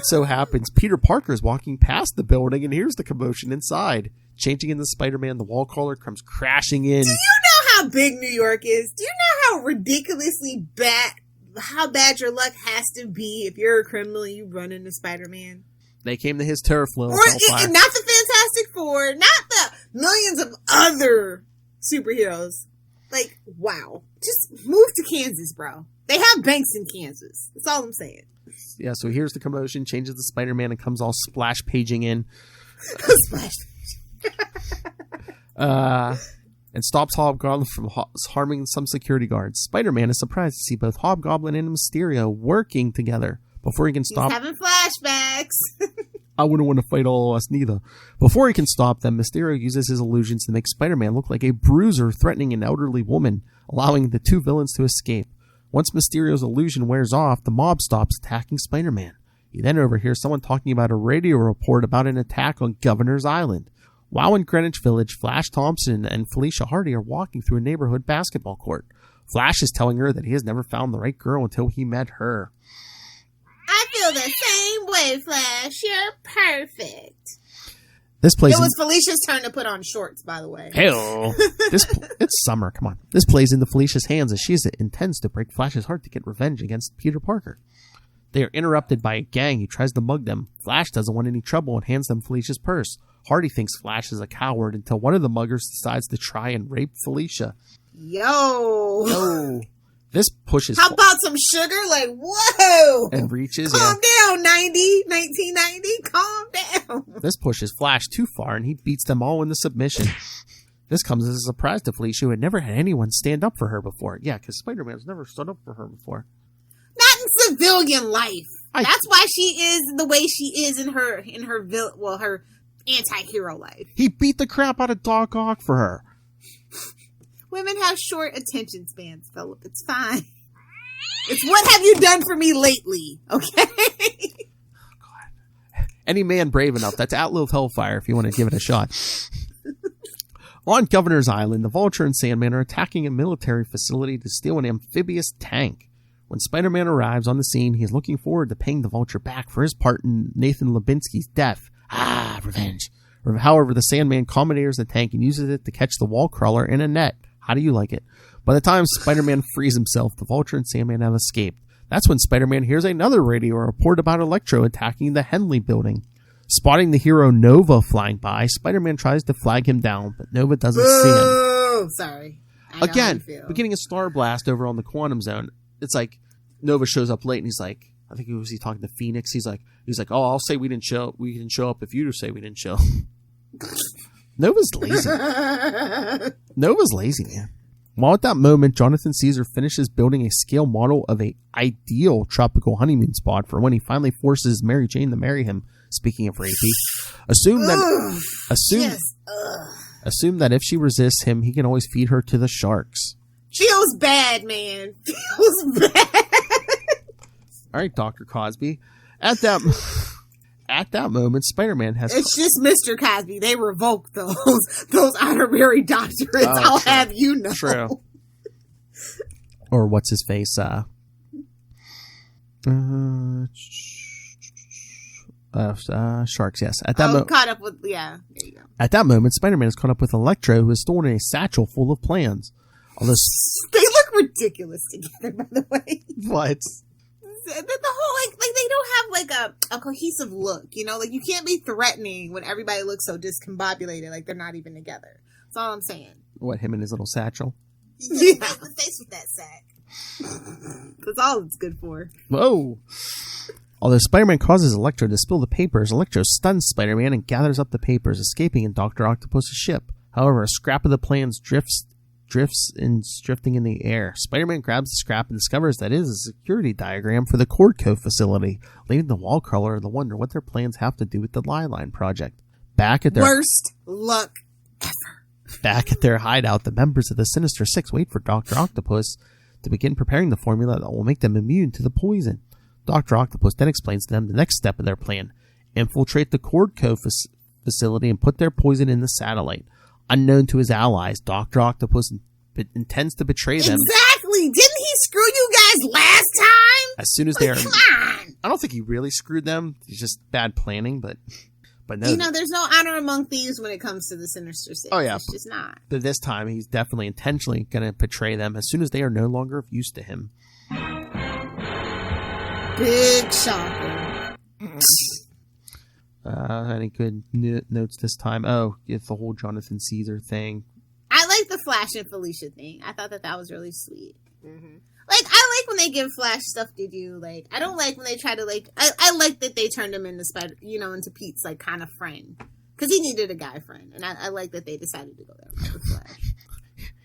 so happens, Peter Parker is walking past the building and hears the commotion inside. Changing into Spider-Man, the wall crawler comes crashing in. Do you know how big New York is? Do you know how ridiculously how bad your luck has to be if you're a criminal and you run into Spider-Man? They came to his turf, Lil. Not the Fantastic Four, not the millions of other superheroes. Like, wow. Just move to Kansas, bro. They have banks in Kansas. That's all I'm saying. Yeah, so here's the commotion, changes to Spider-Man, and comes all splash paging in. Splash and stops Hobgoblin from harming some security guards. Spider-Man is surprised to see both Hobgoblin and Mysterio working together. Before he can stop... He's having flashbacks. I wouldn't want to fight all of us neither. Before he can stop them, Mysterio uses his illusions to make Spider-Man look like a bruiser threatening an elderly woman, allowing the two villains to escape. Once Mysterio's illusion wears off, the mob stops attacking Spider-Man. He then overhears someone talking about a radio report about an attack on Governor's Island. While in Greenwich Village, Flash Thompson and Felicia Hardy are walking through a neighborhood basketball court. Flash is telling her that he has never found the right girl until he met her. I feel the same way, Flash. You're perfect. This plays It was Felicia's turn to put on shorts, by the way. Hell, it's summer. Come on. This plays into Felicia's hands as she intends to break Flash's heart to get revenge against Peter Parker. They are interrupted by a gang who tries to mug them. Flash doesn't want any trouble and hands them Felicia's purse. Hardy thinks Flash is a coward until one of the muggers decides to try and rape Felicia. Yo. This pushes... How about some sugar? Like, whoa! And reaches... Calm down, 1990. Calm down. This pushes Flash too far, and he beats them all into submission. This comes as a surprise to Felicia, who had never had anyone stand up for her before. Yeah, because Spider-Man's never stood up for her before. Not in civilian life. That's why she is the way she is in her anti-hero life. He beat the crap out of Doc Ock for her. Women have short attention spans, Philip. It's fine. It's what have you done for me lately, okay? God. Any man brave enough. That's Outlaw Hellfire if you want to give it a shot. On Governor's Island, the Vulture and Sandman are attacking a military facility to steal an amphibious tank. When Spider-Man arrives on the scene, he is looking forward to paying the Vulture back for his part in Nathan Lubinsky's death. Revenge. However, the Sandman commandeers the tank and uses it to catch the wall crawler in a net. How do you like it? By the time Spider-Man frees himself, the Vulture and Sandman have escaped. That's when Spider-Man hears another radio report about Electro attacking the Henley building. Spotting the hero Nova flying by, Spider-Man tries to flag him down, but Nova doesn't see him. Oh, sorry. Again, beginning of Star Blast over on the Quantum Zone, it's like Nova shows up late and he's like, I think he talking to Phoenix. He's like, oh, I'll say we didn't show up if you say we didn't show. Nova's lazy. Nova's lazy, man. While at that moment, Jonathan Caesar finishes building a scale model of a ideal tropical honeymoon spot for when he finally forces Mary Jane to marry him. Speaking of rapey, assume that if she resists him, he can always feed her to the sharks. Feels bad, man. Feels bad. All right, Dr. Cosby. At that moment, Spider-Man has... It's just Mr. Cosby. They revoked those honorary doctorates. I'll have you know. True. Or what's his face? Sharks, yes. Caught up with... Yeah, there you go. At that moment, Spider-Man is caught up with Electro, who is stored in a satchel full of plans. They look ridiculous together, by the way. What? The whole like they don't have like a cohesive look, you know, like you can't be threatening when everybody looks so discombobulated, like they're not even together. That's all I'm saying. What, him and his little satchel? Yeah, the face with that sack. That's all it's good for. Whoa. Although Spider-Man causes Electro to spill the papers, Electro stuns Spider-Man and gathers up the papers, escaping in Dr. Octopus's ship. However, a scrap of the plans drifting in the air. Spider-Man grabs the scrap and discovers that it is a security diagram for the Cordco facility, leaving the wall crawler to wonder what their plans have to do with the Lifeline project. Worst luck ever. Back at their hideout, the members of the Sinister Six wait for Dr. Octopus to begin preparing the formula that will make them immune to the poison. Dr. Octopus then explains to them the next step of their plan: infiltrate the Cordco facility and put their poison in the satellite. Unknown to his allies, Dr. Octopus intends to betray them. Exactly! Didn't he screw you guys last time? As soon as they are... Come on! I don't think he really screwed them. It's just bad planning, but no. You know, there's no honor among thieves when it comes to the Sinister Six. Oh, yeah. It's just not. But this time, he's definitely intentionally going to betray them as soon as they are no longer of use to him. Big shocker. Any good notes this time? Oh, it's the whole Jonathan Caesar thing. I like the Flash and Felicia thing. I thought that was really sweet. Mm-hmm. Like, I like when they give Flash stuff to do. Like, I don't like when they try to, like... I like that they turned him into into Pete's, like, kind of friend. Because he needed a guy friend. And I like that they decided to go that way with Flash.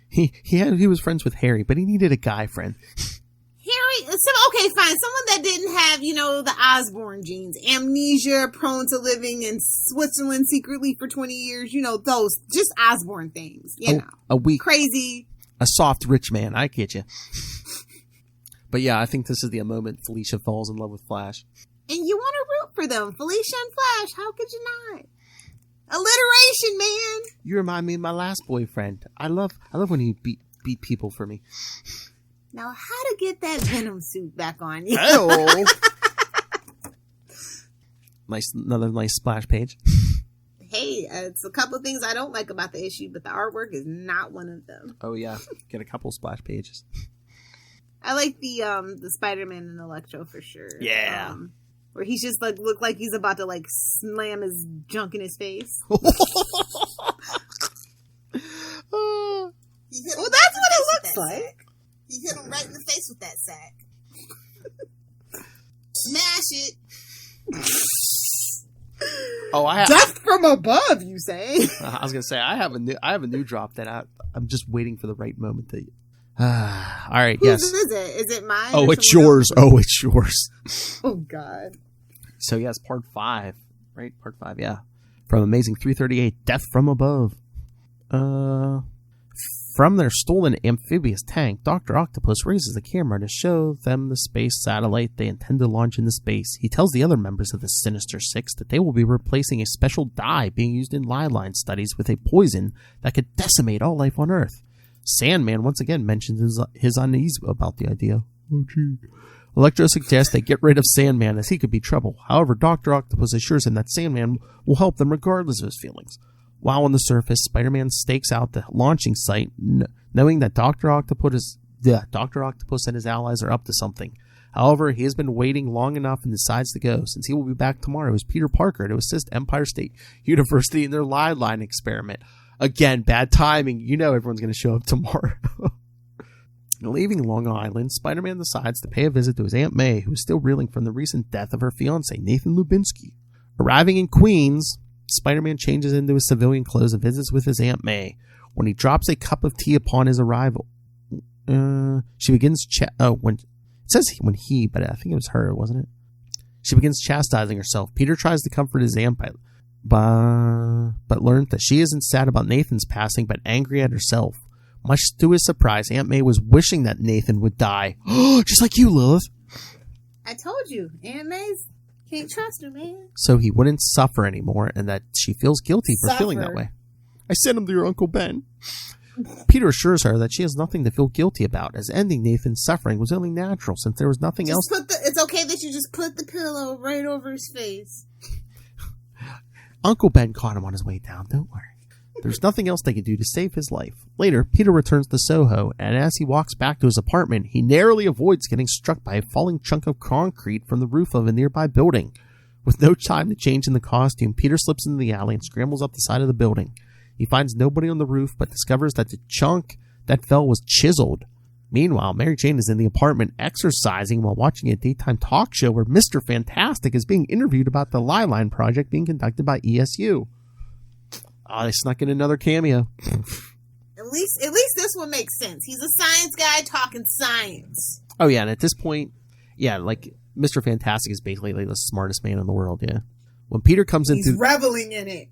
He was friends with Harry, but he needed a guy friend. Okay, fine. Someone that didn't have, the Osborn genes. Amnesia, prone to living in Switzerland secretly for 20 years. Those. Just Osborn things. A weak... Crazy. A soft, rich man. I get you. But yeah, I think this is the moment Felicia falls in love with Flash. And you want to root for them. Felicia and Flash, how could you not? Alliteration, man. You remind me of my last boyfriend. I love when he beat people for me. Now, how to get that Venom suit back on you? Oh. Another nice splash page. Hey, it's a couple of things I don't like about the issue, but the artwork is not one of them. Oh yeah, get a couple splash pages. I like the Spider-Man and Electro for sure. Yeah. Where he's just like look like he's about to like slam his junk in his face. Well, Well, that's what it looks like. He hit him right in the face with that sack. Smash it. Oh, Death from above, you say? I was gonna say I have a new drop that I'm just waiting for the right moment to. All right, yes. Whose is it? Is it mine? Oh, or it's someone yours. Oh, it's yours. else's? Oh God. So yes, part 5, right? Part 5, yeah. From Amazing 338, Death from Above. From their stolen amphibious tank, Dr. Octopus raises the camera to show them the space satellite they intend to launch into space. He tells the other members of the Sinister Six that they will be replacing a special dye being used in line studies with a poison that could decimate all life on Earth. Sandman once again mentions his unease about the idea. Oh, gee. Electro suggests they get rid of Sandman as he could be trouble. However, Dr. Octopus assures him that Sandman will help them regardless of his feelings. While on the surface, Spider-Man stakes out the launching site, knowing that Dr. Octopus and his allies are up to something. However, he has been waiting long enough and decides to go, since he will be back tomorrow as Peter Parker to assist Empire State University in their line experiment. Again, bad timing. You know everyone's going to show up tomorrow. Leaving Long Island, Spider-Man decides to pay a visit to his Aunt May, who is still reeling from the recent death of her fiancé, Nathan Lubinsky. Arriving in Queens, Spider-Man changes into his civilian clothes and visits with his Aunt May. When he drops a cup of tea upon his arrival, she begins when he, but I think it was her, wasn't it? She begins chastising herself. Peter tries to comfort his aunt, but learns that she isn't sad about Nathan's passing, but angry at herself. Much to his surprise, Aunt May was wishing that Nathan would die. Just like you, Lilith. I told you, Aunt May's can't trust her, man. So he wouldn't suffer anymore, and that she feels guilty for feeling that way. I sent him to your Uncle Ben. Peter assures her that she has nothing to feel guilty about, as ending Nathan's suffering was only natural, since there was nothing else. It's okay that you just put the pillow right over his face. Uncle Ben caught him on his way down, don't worry. There's nothing else they can do to save his life. Later, Peter returns to Soho, and as he walks back to his apartment, he narrowly avoids getting struck by a falling chunk of concrete from the roof of a nearby building. With no time to change in the costume, Peter slips into the alley and scrambles up the side of the building. He finds nobody on the roof, but discovers that the chunk that fell was chiseled. Meanwhile, Mary Jane is in the apartment exercising while watching a daytime talk show where Mr. Fantastic is being interviewed about the Liline project being conducted by ESU. Oh, they snuck in another cameo. At least this one makes sense. He's a science guy talking science. Oh, yeah, and at this point, yeah, like, Mr. Fantastic is basically like the smartest man in the world, yeah. When Peter comes in He's reveling in it.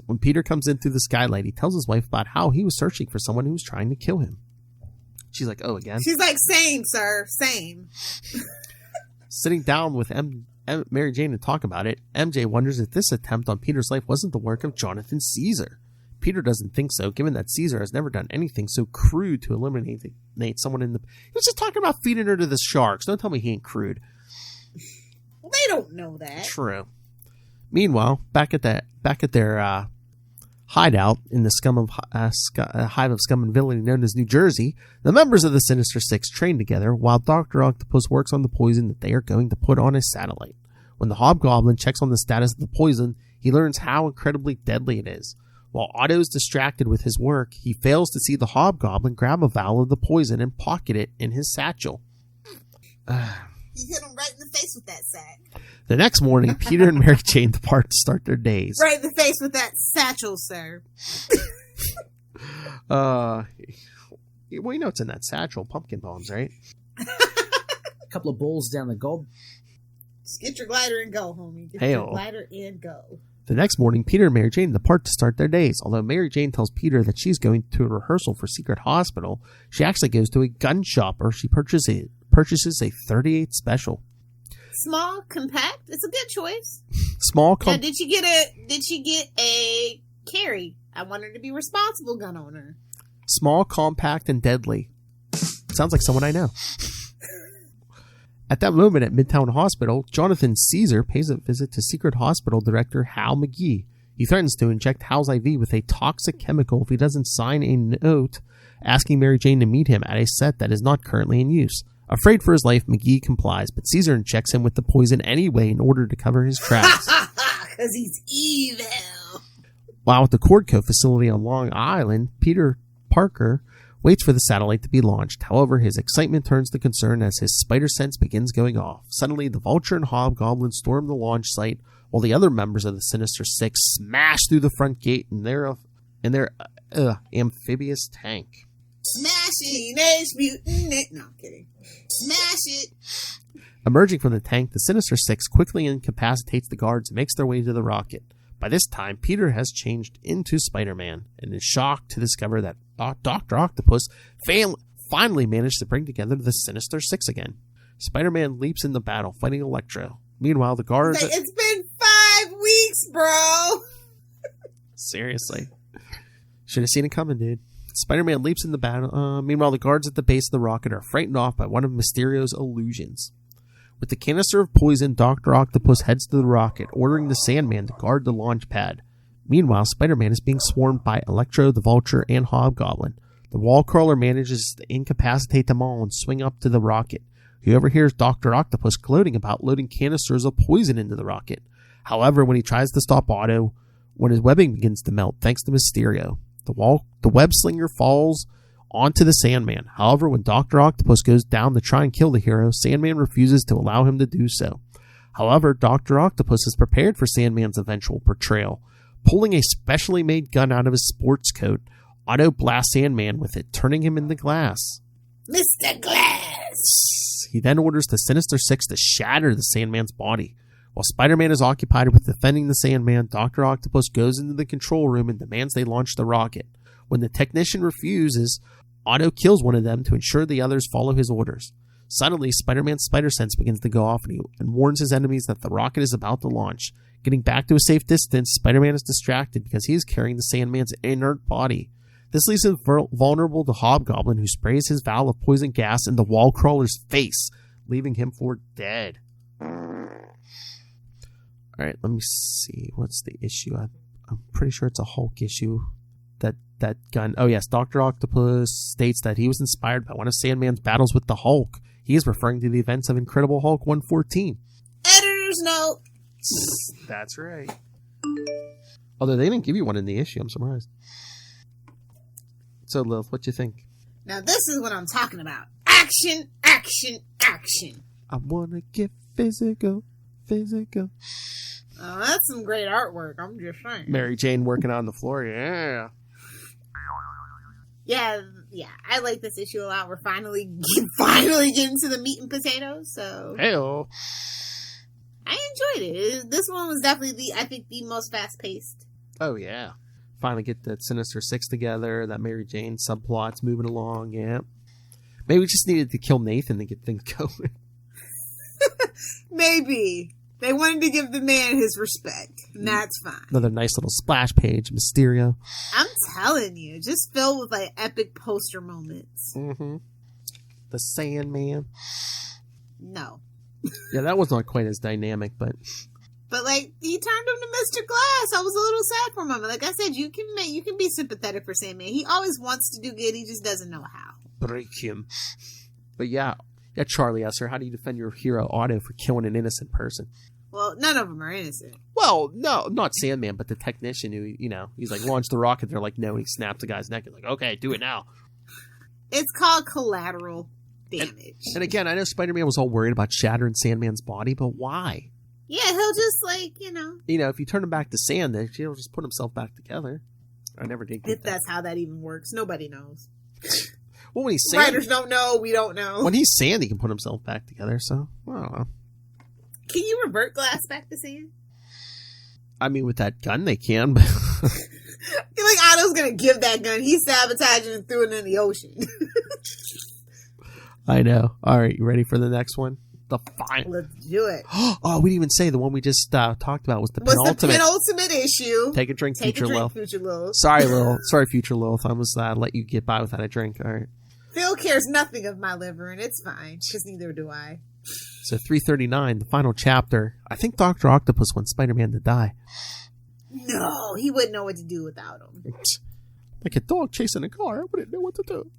When Peter comes in through the skylight, he tells his wife about how he was searching for someone who was trying to kill him. She's like, oh, again? She's like, same, sir, same. Sitting down with Mary Jane to talk about it, MJ wonders if this attempt on Peter's life wasn't the work of Jonathan Caesar. Peter doesn't think so, given that Caesar has never done anything so crude to eliminate someone in the... He was just talking about feeding her to the sharks. Don't tell me he ain't crude. Well, they don't know that. True. Meanwhile, back at their hideout in the hive of scum and villainy known as New Jersey, the members of the Sinister Six train together while Dr. Octopus works on the poison that they are going to put on his satellite. When the Hobgoblin checks on the status of the poison, he learns how incredibly deadly it is. While Otto is distracted with his work, he fails to see the Hobgoblin grab a vial of the poison and pocket it in his satchel. He hit him right in the face with that sack. The next morning, Peter and Mary Jane depart to start their days. Right in the face with that satchel, sir. Well, you know it's in that satchel. Pumpkin bombs, right? A couple of bowls down the gob. Just get your glider and go, homie. Get Hey-o. your glider and go. The next morning, Peter and Mary Jane depart to start their days. Although Mary Jane tells Peter that she's going to a rehearsal for Secret Hospital, she actually goes to a gun shop where she purchases a .38 special. Small, compact. It's a good choice. Small, Now, did she get a carry? I want her to be responsible gun owner. small, compact, and deadly. Sounds like someone I know. At that moment at Midtown Hospital, Jonathan Caesar pays a visit to Secret Hospital Director Hal McGee. He threatens to inject Hal's IV with a toxic chemical if he doesn't sign a note asking Mary Jane to meet him at a set that is not currently in use. Afraid for his life, McGee complies, but Caesar injects him with the poison anyway in order to cover his tracks. Because he's evil. While at the Cordco facility on Long Island, Peter Parker waits for the satellite to be launched. However, his excitement turns to concern as his spider sense begins going off. Suddenly, the Vulture and Hobgoblin storm the launch site, while the other members of the Sinister Six smash through the front gate in their amphibious tank. Smash it, mutant. No, I'm kidding. Smash it. Emerging from the tank, the Sinister Six quickly incapacitates the guards and makes their way to the rocket. By this time, Peter has changed into Spider-Man and is shocked to discover that Dr. Octopus finally managed to bring together the Sinister Six again. Spider-Man leaps into battle, fighting Electro. Meanwhile, the guards... It's been 5 weeks, bro! Seriously. Should have seen it coming, dude. Spider-Man leaps into battle. Meanwhile, the guards at the base of the rocket are frightened off by one of Mysterio's illusions. With the canister of poison, Dr. Octopus heads to the rocket, ordering the Sandman to guard the launch pad. Meanwhile, Spider-Man is being swarmed by Electro, the Vulture, and Hobgoblin. The wall crawler manages to incapacitate them all and swing up to the rocket. He overhears Dr. Octopus gloating about loading canisters of poison into the rocket. However, when he tries to stop Otto, when his webbing begins to melt thanks to Mysterio, the web slinger falls onto the Sandman. However, when Dr. Octopus goes down to try and kill the hero, Sandman refuses to allow him to do so. However, Dr. Octopus is prepared for Sandman's eventual portrayal. Pulling a specially made gun out of his sports coat, Otto blasts Sandman with it, turning him into glass. Mr. Glass! He then orders the Sinister Six to shatter the Sandman's body. While Spider-Man is occupied with defending the Sandman, Dr. Octopus goes into the control room and demands they launch the rocket. When the technician refuses, Otto kills one of them to ensure the others follow his orders. Suddenly, Spider-Man's spider sense begins to go off and warns his enemies that the rocket is about to launch. Getting back to a safe distance, Spider-Man is distracted because he is carrying the Sandman's inert body. This leaves him vulnerable to Hobgoblin, who sprays his vial of poison gas in the wall crawler's face, leaving him for dead. Alright, let me see. What's the issue? I'm pretty sure it's a Hulk issue. That gun. Oh, yes. Dr. Octopus states that he was inspired by one of Sandman's battles with the Hulk. He is referring to the events of Incredible Hulk 114. Editor's note. That's right. Although they didn't give you one in the issue. I'm surprised. So, Lilith, what you think? Now, this is what I'm talking about. Action, action, action. I want to get physical. Oh, that's some great artwork. I'm just saying. Mary Jane working on the floor. Yeah. Yeah, I like this issue a lot. We're finally getting to the meat and potatoes. So, Hey-o. I enjoyed it. This one was definitely I think the most fast paced. Oh, yeah. Finally get that Sinister Six together. That Mary Jane subplot's moving along. Yeah. Maybe we just needed to kill Nathan to get things going. Maybe. They wanted to give the man his respect, and that's fine. Another nice little splash page, Mysterio. I'm telling you, just filled with like epic poster moments. Mm-hmm. The Sandman. No. Yeah, that was not quite as dynamic, but like he turned him to Mr. Glass. I was a little sad for him. Like I said, you can be sympathetic for Sandman. He always wants to do good. He just doesn't know how. break him. But yeah, Charlie Esser, how do you defend your hero Otto for killing an innocent person? Well, none of them are innocent. Well, no, not Sandman, but the technician who, he's like, launch the rocket. They're like, no, and he snaps the guy's neck. He's like, okay, do it now. It's called collateral damage. And again, I know Spider-Man was all worried about shattering Sandman's body, but why? Yeah, he'll just if you turn him back to sand, he'll just put himself back together. I never did get if that's how that even works. Nobody knows. Well, when he's sand, writers don't know. We don't know. When he's sand, he can put himself back together. So I don't know. Can you revert Glass back to sand? I mean, with that gun, they can. But you're like Otto's gonna give that gun. He sabotaged it and threw it in the ocean. I know. All right, you ready for the next one? The final. Let's do it. Oh, we didn't even say the one we just talked about was the penultimate. The penultimate issue. Take a drink, Future Lilith. Future Lilith. Sorry, Lil. Sorry, Future Lilith. I was let you get by without a drink. All right. Phil cares nothing of my liver, and it's fine, because neither do I. So 339, the final chapter. I think Dr. Octopus wants Spider-Man to die. No, he wouldn't know what to do without him. Like a dog chasing a car, I wouldn't know what to do.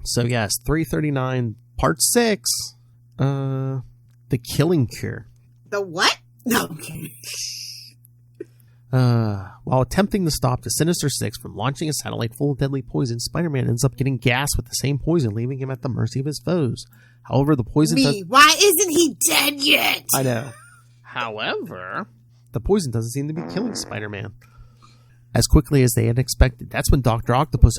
So yes, 339, part 6. The Killing Cure. The what? No, I'm kidding. While attempting to stop the Sinister Six from launching a satellite full of deadly poison, Spider-Man ends up getting gassed with the same poison, leaving him at the mercy of his foes. However, the poison why isn't he dead yet? I know. However, the poison doesn't seem to be killing Spider-Man as quickly as they had expected. That's when Dr. Octopus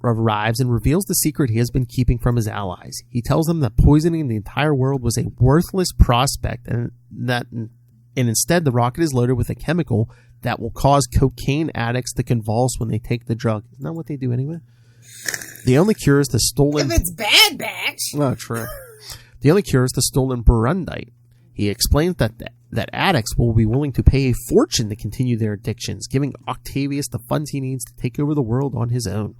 arrives and reveals the secret he has been keeping from his allies. He tells them that poisoning the entire world was a worthless prospect, and instead the rocket is loaded with a chemical that will cause cocaine addicts to convulse when they take the drug. Isn't that what they do anyway? The only cure is the stolen... If it's Bad Batch. Oh, true. The only cure is the stolen Burundite. He explains that addicts will be willing to pay a fortune to continue their addictions, giving Octavius the funds he needs to take over the world on his own.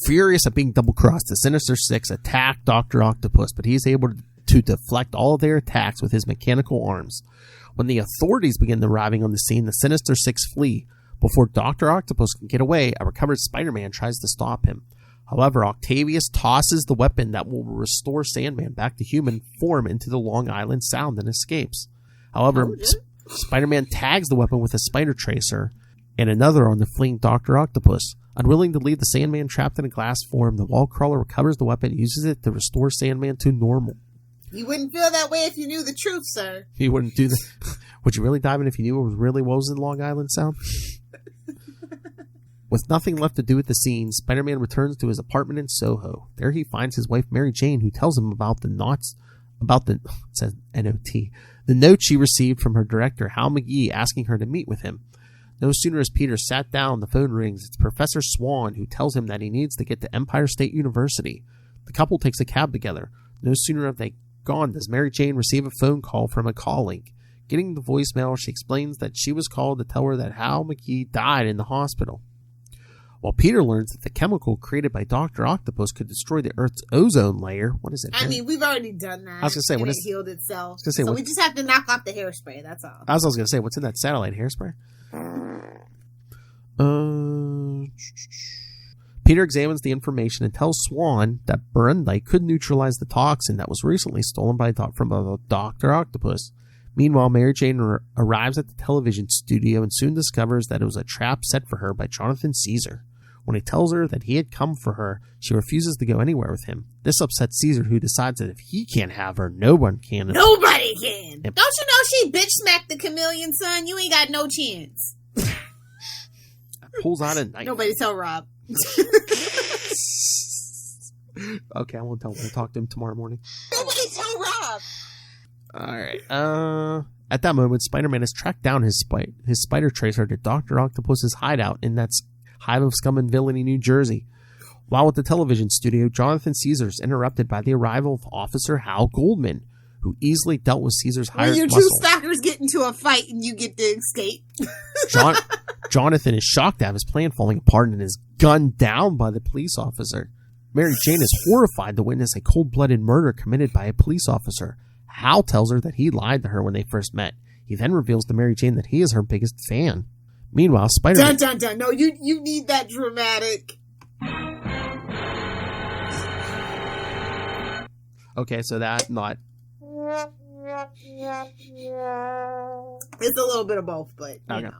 Furious at being double-crossed, the Sinister Six attack Dr. Octopus, but he is able to deflect all of their attacks with his mechanical arms. When the authorities begin arriving on the scene, the Sinister Six flee. Before Dr. Octopus can get away, a recovered Spider-Man tries to stop him. However, Octavius tosses the weapon that will restore Sandman back to human form into the Long Island Sound and escapes. However, Spider-Man tags the weapon with a spider tracer and another on the fleeing Dr. Octopus. Unwilling to leave the Sandman trapped in a glass form, the wall crawler recovers the weapon and uses it to restore Sandman to normal. You wouldn't feel that way if you knew the truth, sir. You wouldn't do that. Would you really dive in if you knew what was in Long Island Sound? With nothing left to do at the scene, Spider-Man returns to his apartment in Soho. There he finds his wife Mary Jane, who tells him about it says N-O-T, the note she received from her director, Hal McGee, asking her to meet with him. No sooner has Peter sat down, the phone rings. It's Professor Swan, who tells him that he needs to get to Empire State University. The couple takes a cab together. No sooner have they gone does Mary Jane receive a phone call from a colleague. Getting the voicemail, she explains that she was called to tell her that Hal McGee died in the hospital. While Peter learns that the chemical created by Dr. Octopus could destroy the Earth's ozone layer. What is it? I mean, we've already done that. I was going to say, it healed itself. So we just have to knock off the hairspray, that's all. I was going to say, what's in that satellite hairspray? Peter examines the information and tells Swan that Burundite could neutralize the toxin that was recently stolen from Dr. Octopus. Meanwhile, Mary Jane arrives at the television studio and soon discovers that it was a trap set for her by Jonathan Caesar. When he tells her that he had come for her, she refuses to go anywhere with him. This upsets Caesar, who decides that if he can't have her, no one can. Nobody can! Don't you know she bitch smacked the chameleon, son? You ain't got no chance. Pulls out a knife. Nobody tell Rob. Okay, I won't tell him. We'll talk to him tomorrow morning. Nobody tell Rob! Alright, at that moment, Spider-Man has tracked down his spider tracer to Dr. Octopus's hideout in that hive of scum and villainy, New Jersey. While at the television studio, Jonathan Caesar is interrupted by the arrival of Officer Hal Goldman, who easily dealt with Caesar's hired muscle. When your two stalkers get into a fight and you get to escape. Jonathan is shocked to have his plan falling apart and is gunned down by the police officer. Mary Jane is horrified to witness a cold-blooded murder committed by a police officer. Hal tells her that he lied to her when they first met. He then reveals to Mary Jane that he is her biggest fan. Meanwhile, Spider-Man... Dun, dun, dun. No, you need that dramatic. Okay, so that, not... It's a little bit of both, but, you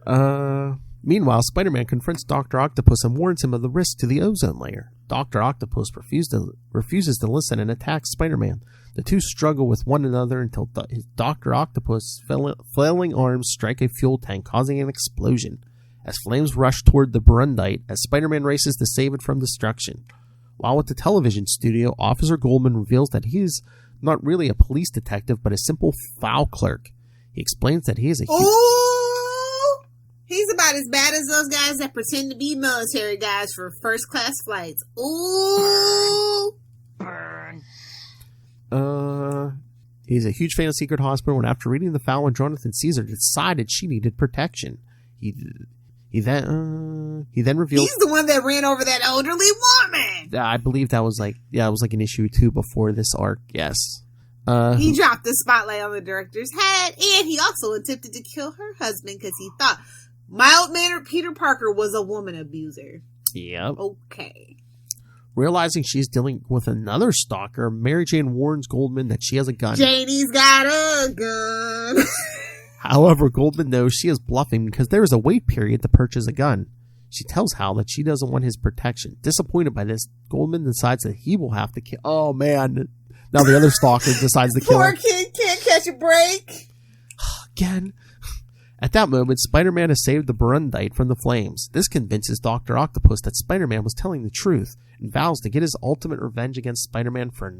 know. Meanwhile, Spider-Man confronts Dr. Octopus and warns him of the risk to the ozone layer. Dr. Octopus refuses to listen and attacks Spider-Man. The two struggle with one another until Dr. Octopus' flailing arms strike a fuel tank, causing an explosion. As flames rush toward the Burundite, as Spider-Man races to save it from destruction. While at the television studio, Officer Goldman reveals that he is not really a police detective, but a simple file clerk. He explains that he is a... Ooh! He's about as bad as those guys that pretend to be military guys for first-class flights. Ooh! Burn. He's a huge fan of Secret Hospital, and after reading the file when Jonathan Caesar decided she needed protection. He then revealed He's the one that ran over that elderly woman. I believe that was like it was like an issue 2 before this arc. Yes. He dropped the spotlight on the director's head, and he also attempted to kill her husband because he thought mild-mannered Peter Parker was a woman abuser. Yep. Okay. Realizing she's dealing with another stalker, Mary Jane warns Goldman that she has a gun. Janie's got a gun. However, Goldman knows she is bluffing because there is a wait period to purchase a gun. She tells Hal that she doesn't want his protection. Disappointed by this, Goldman decides that he will have to kill... Oh, man. Now the other stalker decides to kill her. Poor kid can't catch a break. Again. At that moment, Spider-Man has saved the Burundite from the flames. This convinces Dr. Octopus that Spider-Man was telling the truth and vows to get his ultimate revenge against Spider-Man for...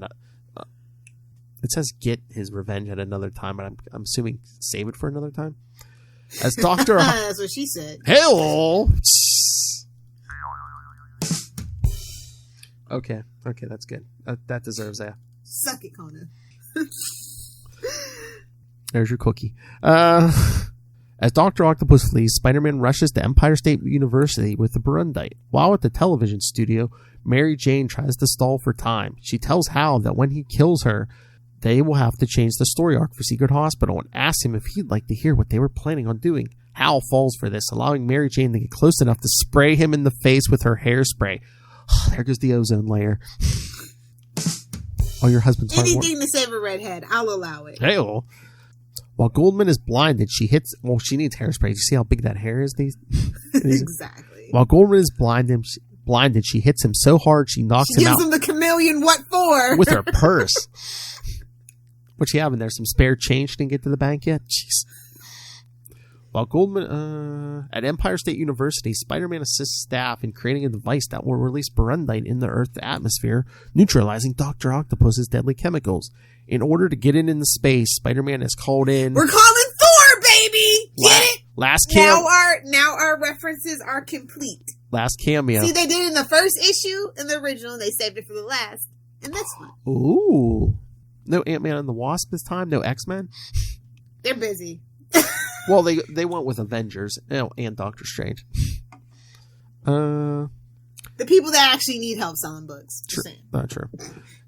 It says get his revenge at another time, but I'm assuming save it for another time. As Dr. That's what she said. Hello! Okay, that's good. That deserves that. Suck it, Conan. There's your cookie. As Dr. Octopus flees, Spider-Man rushes to Empire State University with the Burundite. While at the television studio, Mary Jane tries to stall for time. She tells Hal that when he kills her, they will have to change the story arc for Secret Hospital and asks him if he'd like to hear what they were planning on doing. Hal falls for this, allowing Mary Jane to get close enough to spray him in the face with her hairspray. There goes the ozone layer. Oh, your husband's hard work. Anything to save a redhead, I'll allow it. Hell. While Goldman is blinded, she needs hairspray. You see how big that hair is? Exactly. While Goldman is blinded, she hits him so hard she knocks him out. Gives him the chameleon what for? With her purse. What you have in there? Some spare change? Didn't get to the bank yet? Jeez. While Goldman, at Empire State University, Spider-Man assists staff in creating a device that will release Burundite in the Earth's atmosphere, neutralizing Dr. Octopus's deadly chemicals. In order to get it into space, Spider-Man is called in. We're calling Thor, baby! Get it? Last cameo. Now our references are complete. Last cameo. See, they did it in the first issue, in the original, they saved it for the last, in this one. Ooh. No Ant-Man and the Wasp this time? No X-Men? They're busy. Well, they went with Avengers and Doctor Strange. The people that actually need help selling books. Just saying. Not true.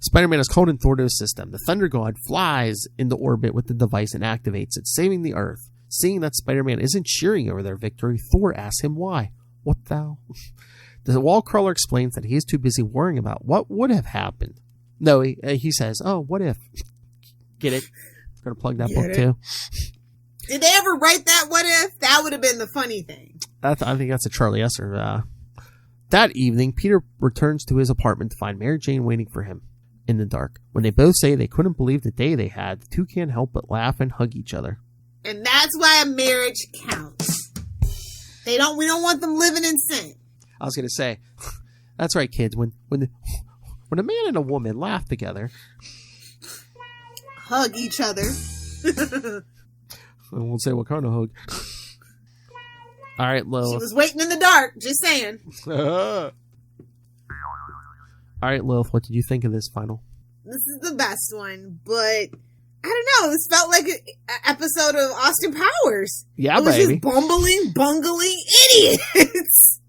Spider-Man is called in Thor to assist them. The Thunder God flies into orbit with the device and activates it, saving the Earth. Seeing that Spider-Man isn't cheering over their victory, Thor asks him why. What thou? The Wallcrawler explains that he is too busy worrying about what would have happened. No, he says, "Oh, what if?" Get it? Gonna plug that book too. Did they ever write that what if? That would have been the funny thing. I think that's a Charlie Esser. That evening, Peter returns to his apartment to find Mary Jane waiting for him in the dark. When they both say they couldn't believe the day they had, the two can't help but laugh and hug each other. And that's why a marriage counts. We don't want them living in sin. I was gonna say, that's right, kids. When a man and a woman laugh together, hug each other. I won't say what kind of hug. All right, Lilith. She was waiting in the dark. Just saying. All right, Lilith. What did you think of this final? This is the best one, but I don't know. This felt like an episode of Austin Powers. Yeah, it was baby. Just bungling idiots.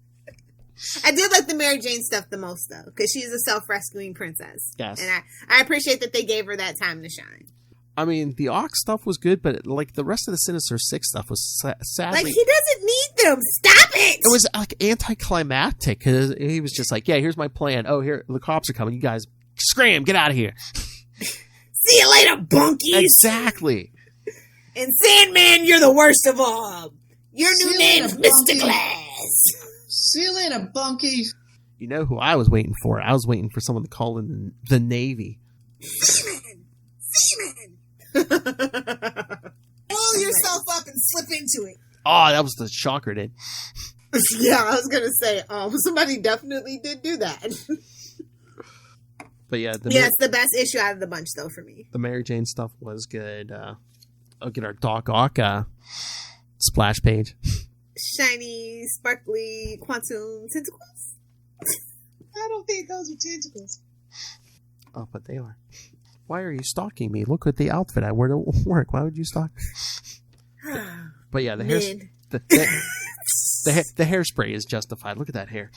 I did like the Mary Jane stuff the most, though, because she's a self-rescuing princess. Yes. And I appreciate that they gave her that time to shine. I mean, the Ox stuff was good, but like the rest of the Sinister Six stuff was sadly... Like, he doesn't need them. Stop it! It was like anticlimactic, because he was just like, yeah, here's my plan. Oh, here, the cops are coming. You guys, scram, get out of here. See you later, bunkies! Exactly. And Sandman, you're the worst of all. Your new name's Mr. Glass. See you later, bunkies. You know who I was waiting for? I was waiting for someone to call in the Navy. Seaman! Pull yourself up and slip into it. Oh, that was the shocker, did. Yeah, I was going to say, somebody definitely did do that. But yeah. It's the best issue out of the bunch, though, for me. The Mary Jane stuff was good. I'll get our Doc Ock splash page. Shiny, sparkly, quantum tentacles? I don't think those are tentacles. Oh, but they are. Why are you stalking me? Look at the outfit I wear to work. Why would you stalk me? But yeah, the hairspray is justified. Look at that hair.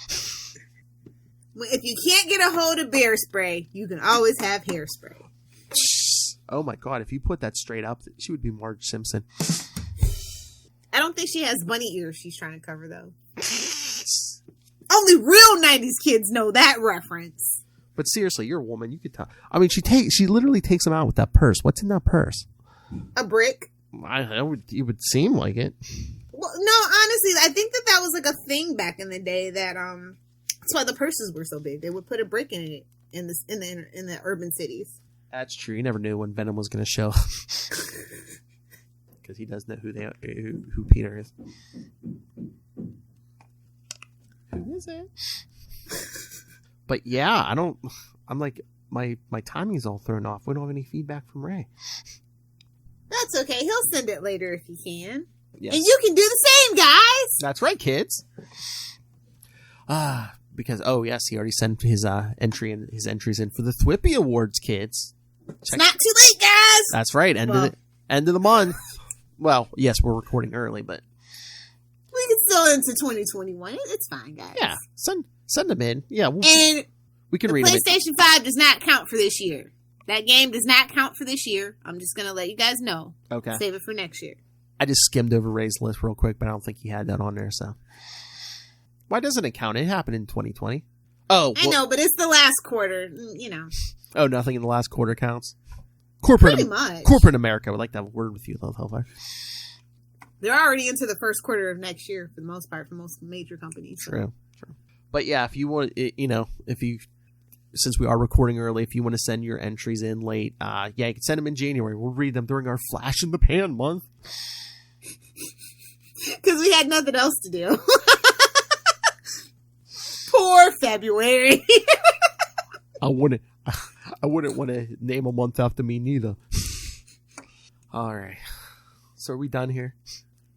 If you can't get a hold of bear spray, you can always have hairspray. Oh my god, if you put that straight up, she would be Marge Simpson. I don't think she has bunny ears she's trying to cover, though. Only real 90s kids know that reference. But seriously, you're a woman. You could tell. I mean, she literally takes them out with that purse. What's in that purse? A brick. It would seem like it. Well, no, honestly, I think that was like a thing back in the day. That that's why the purses were so big. They would put a brick in it in the urban cities. That's true. You never knew when Venom was going to show. Because he does know who Peter is. Who is it? But yeah, I'm like, my timing's all thrown off. We don't have any feedback from Ray. That's okay. He'll send it later if he can. Yes. And you can do the same, guys. That's right, kids. Because yes, he already sent his entries in for the Thwippy Awards, kids. It's not too late, guys. That's right. End of the month. Well, yes, we're recording early, but we can still into 2021. It's fine, guys. Yeah, send them in. Yeah, we can read PlayStation 5 does not count for this year. That game does not count for this year. I'm just gonna let you guys know. Okay. Save it for next year. I just skimmed over Ray's list real quick, but I don't think he had that on there. So why doesn't it count? It happened in 2020. Oh, I know, but it's the last quarter. You know. Oh, nothing in the last quarter counts. Pretty much. Corporate America would like to have a word with you, though, Hellfire. They're already into the first quarter of next year for the most part for most major companies. So. True. But yeah, if you want, since we are recording early, if you want to send your entries in late, you can send them in January. We'll read them during our Flash in the Pan month. Because we had nothing else to do. Poor February. I wouldn't want to name a month after me neither. All right. So are we done here?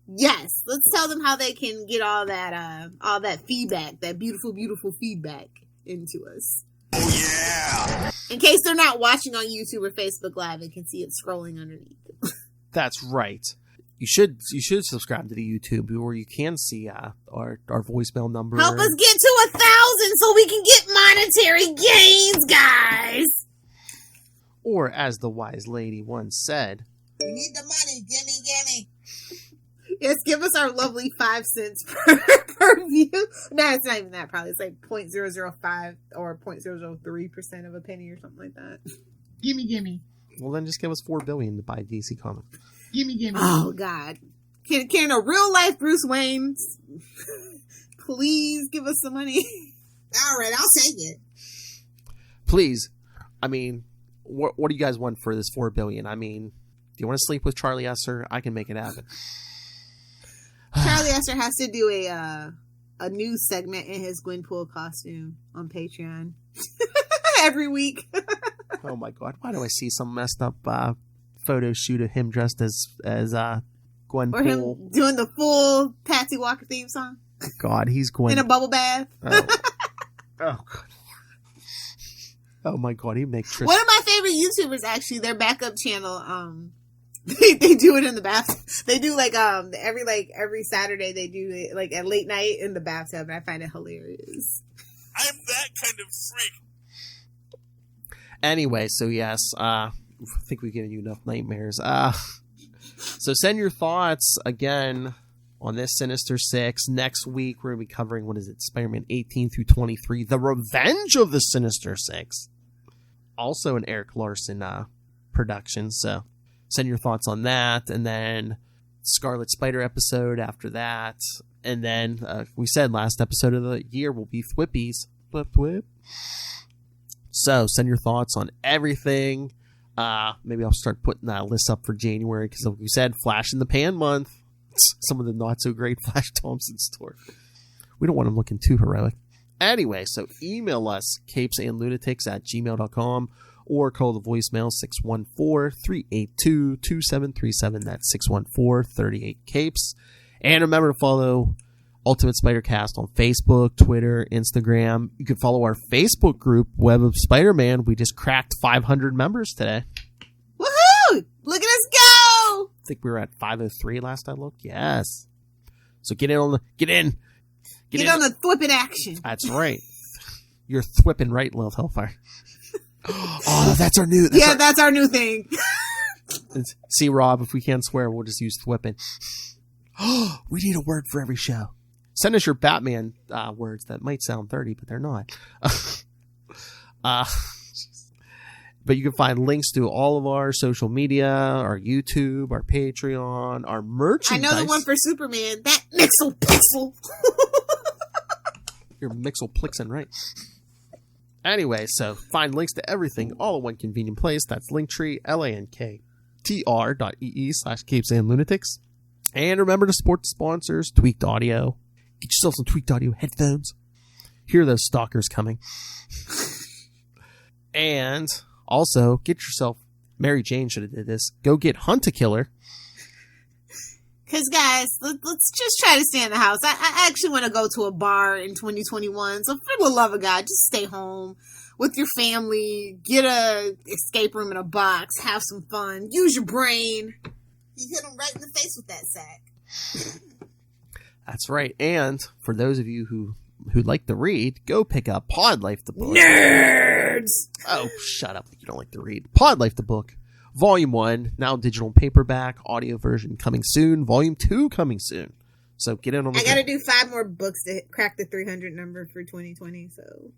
Yes. Let's tell them how they can get all that feedback, that beautiful, beautiful feedback into us. Oh, yeah. In case they're not watching on YouTube or Facebook Live and can see it scrolling underneath. That's right. You should subscribe to the YouTube where you can see our voicemail number. Help us get to 1,000 so we can get monetary gains, guys. Or as the wise lady once said, We need the money. Gimme. Yes, give us our lovely 5 cents per view. No, it's not even that. Probably it's like 0.005 or 0.003% of a penny or something like that. Gimme. Well, then just give us $4 billion to buy DC Comics. Gimme. Oh God, can a real life Bruce Wayne please give us some money? All right, I'll take it. Please. I mean, what do you guys want for this $4 billion? I mean, do you want to sleep with Charlie Esser? I can make it happen. Charlie Esser has to do a news segment in his Gwenpool costume on Patreon every week. Oh my God! Why do I see some messed up photo shoot of him dressed as Gwenpool? Or him doing the full Patsy Walker theme song? God, he's Gwen in a bubble bath. Oh God! Oh my God, he makes One of my favorite YouTubers, actually, their backup channel. They do it in the bathtub. They do every Saturday they do it like at late night in the bathtub, and I find it hilarious. I'm that kind of freak. Anyway, so yes, I think we've given you enough nightmares. So send your thoughts again on this Sinister Six. Next week we're going to be covering, Spider-Man 18 through 23, The Revenge of the Sinister Six. Also an Eric Larson production, so send your thoughts on that, and then Scarlet Spider episode after that, and then we said last episode of the year will be Thwippies. Thwip. So send your thoughts on everything. Maybe I'll start putting that list up for January because, like we said, Flash in the Pan month. Some of the not so great Flash Thompson story. We don't want them looking too heroic. Anyway, so email us capesandlunatics@gmail.com or call the voicemail 614-382-2737. That's 614-38-CAPES. And remember to follow Ultimate Spider-Cast on Facebook, Twitter, Instagram. You can follow our Facebook group, Web of Spider-Man. We just cracked 500 members today. Woohoo! Look at us go! I think we were at 503 last I looked. Yes. So get in on the get in on the thwipping action. That's right. You're thwipping right, Lilith Hellfire. Oh, that's our new. That's our new thing. See, Rob, if we can't swear, we'll just use thwipping. We need a word for every show. Send us your Batman words that might sound 30, but they're not. But you can find links to all of our social media, our YouTube, our Patreon, our merchandise. I know the one for Superman. That Mixel Pixel. You're Mixel-Plixin, right? Anyway, so find links to everything all in one convenient place. That's Linktree, linktr.ee/capesandlunatics. And remember to support the sponsors, Tweaked Audio. Get yourself some Tweaked Audio headphones. Hear those stalkers coming. And also, get yourself, Mary Jane should have did this, go get Hunt-A-Killer. Because, guys, let's just try to stay in the house. I actually want to go to a bar in 2021. So, for the love of God, just stay home with your family. Get a escape room in a box. Have some fun. Use your brain. You hit him right in the face with that sack. That's right. And for those of you who like to read, go pick up Pod Life the book. Nerds! Oh, shut up. You don't like to read. Pod Life the book. Volume 1, now digital paperback, audio version coming soon. Volume 2 coming soon. So get in on the... I got to do 5 more books to crack the 300 number for 2020. So,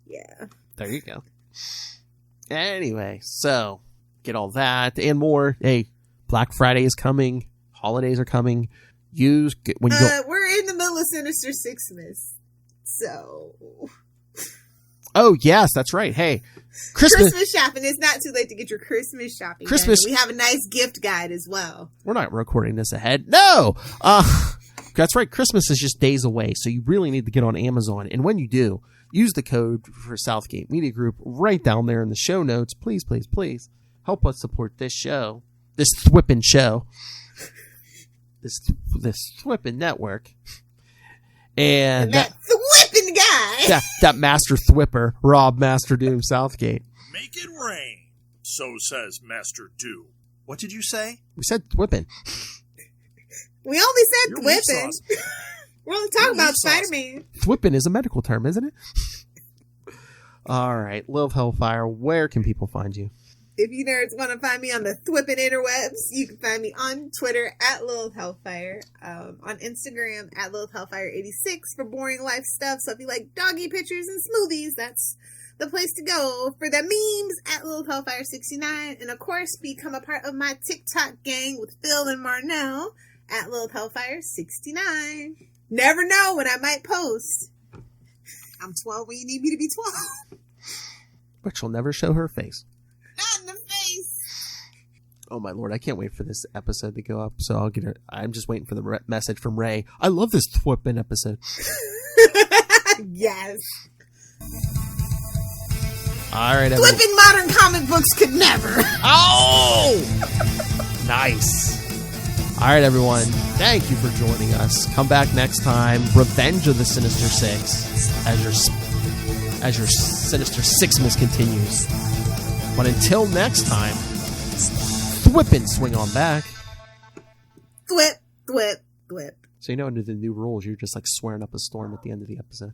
yeah. There you go. Anyway, so get all that and more. Hey, Black Friday is coming. Holidays are coming. We're in the middle of Sinister Sixmas. So... Oh, yes, that's right. Hey, Christmas shopping. It's not too late to get your Christmas shopping done. We have a nice gift guide as well. We're not recording this ahead. No! That's right. Christmas is just days away, so you really need to get on Amazon. And when you do, use the code for Southgate Media Group right down there in the show notes. Please, please, please help us support this show, this thwipping show, this thwipping network. And that thwipping guy. That Master Thwipper, Rob Master Doom Southgate. Make it rain, so says Master Doom. What did you say? We said thwipping. We only said thwipping. We're only talking about Spider-Man. Thwipping is a medical term, isn't it? All right, Lilith Hellfire, where can people find you? If you nerds want to find me on the thwipping interwebs, you can find me on Twitter at Lilith Hellfire, on Instagram at Lilith Hellfire86 for boring life stuff. So if you like doggy pictures and smoothies, that's the place to go. For the memes at Lilith Hellfire69, and of course become a part of my TikTok gang with Phil and Marnell at Lilith Hellfire69. Never know when I might post. I'm 12 when you need me to be 12. But she'll never show her face. Not in the face. Oh my lord, I can't wait for this episode to go up. So I'll get it. I'm just waiting for the message from Ray. I love this thwipping episode. Yes. All right, everyone. Flipping modern comic books could never. Oh! Nice. All right, everyone. Thank you for joining us. Come back next time. Revenge of the Sinister Six as your Sinister Sixmas continues. But until next time, thwip and swing on back. Thwip, thwip, thwip. So you know, under the new rules, you're just like swearing up a storm at the end of the episode.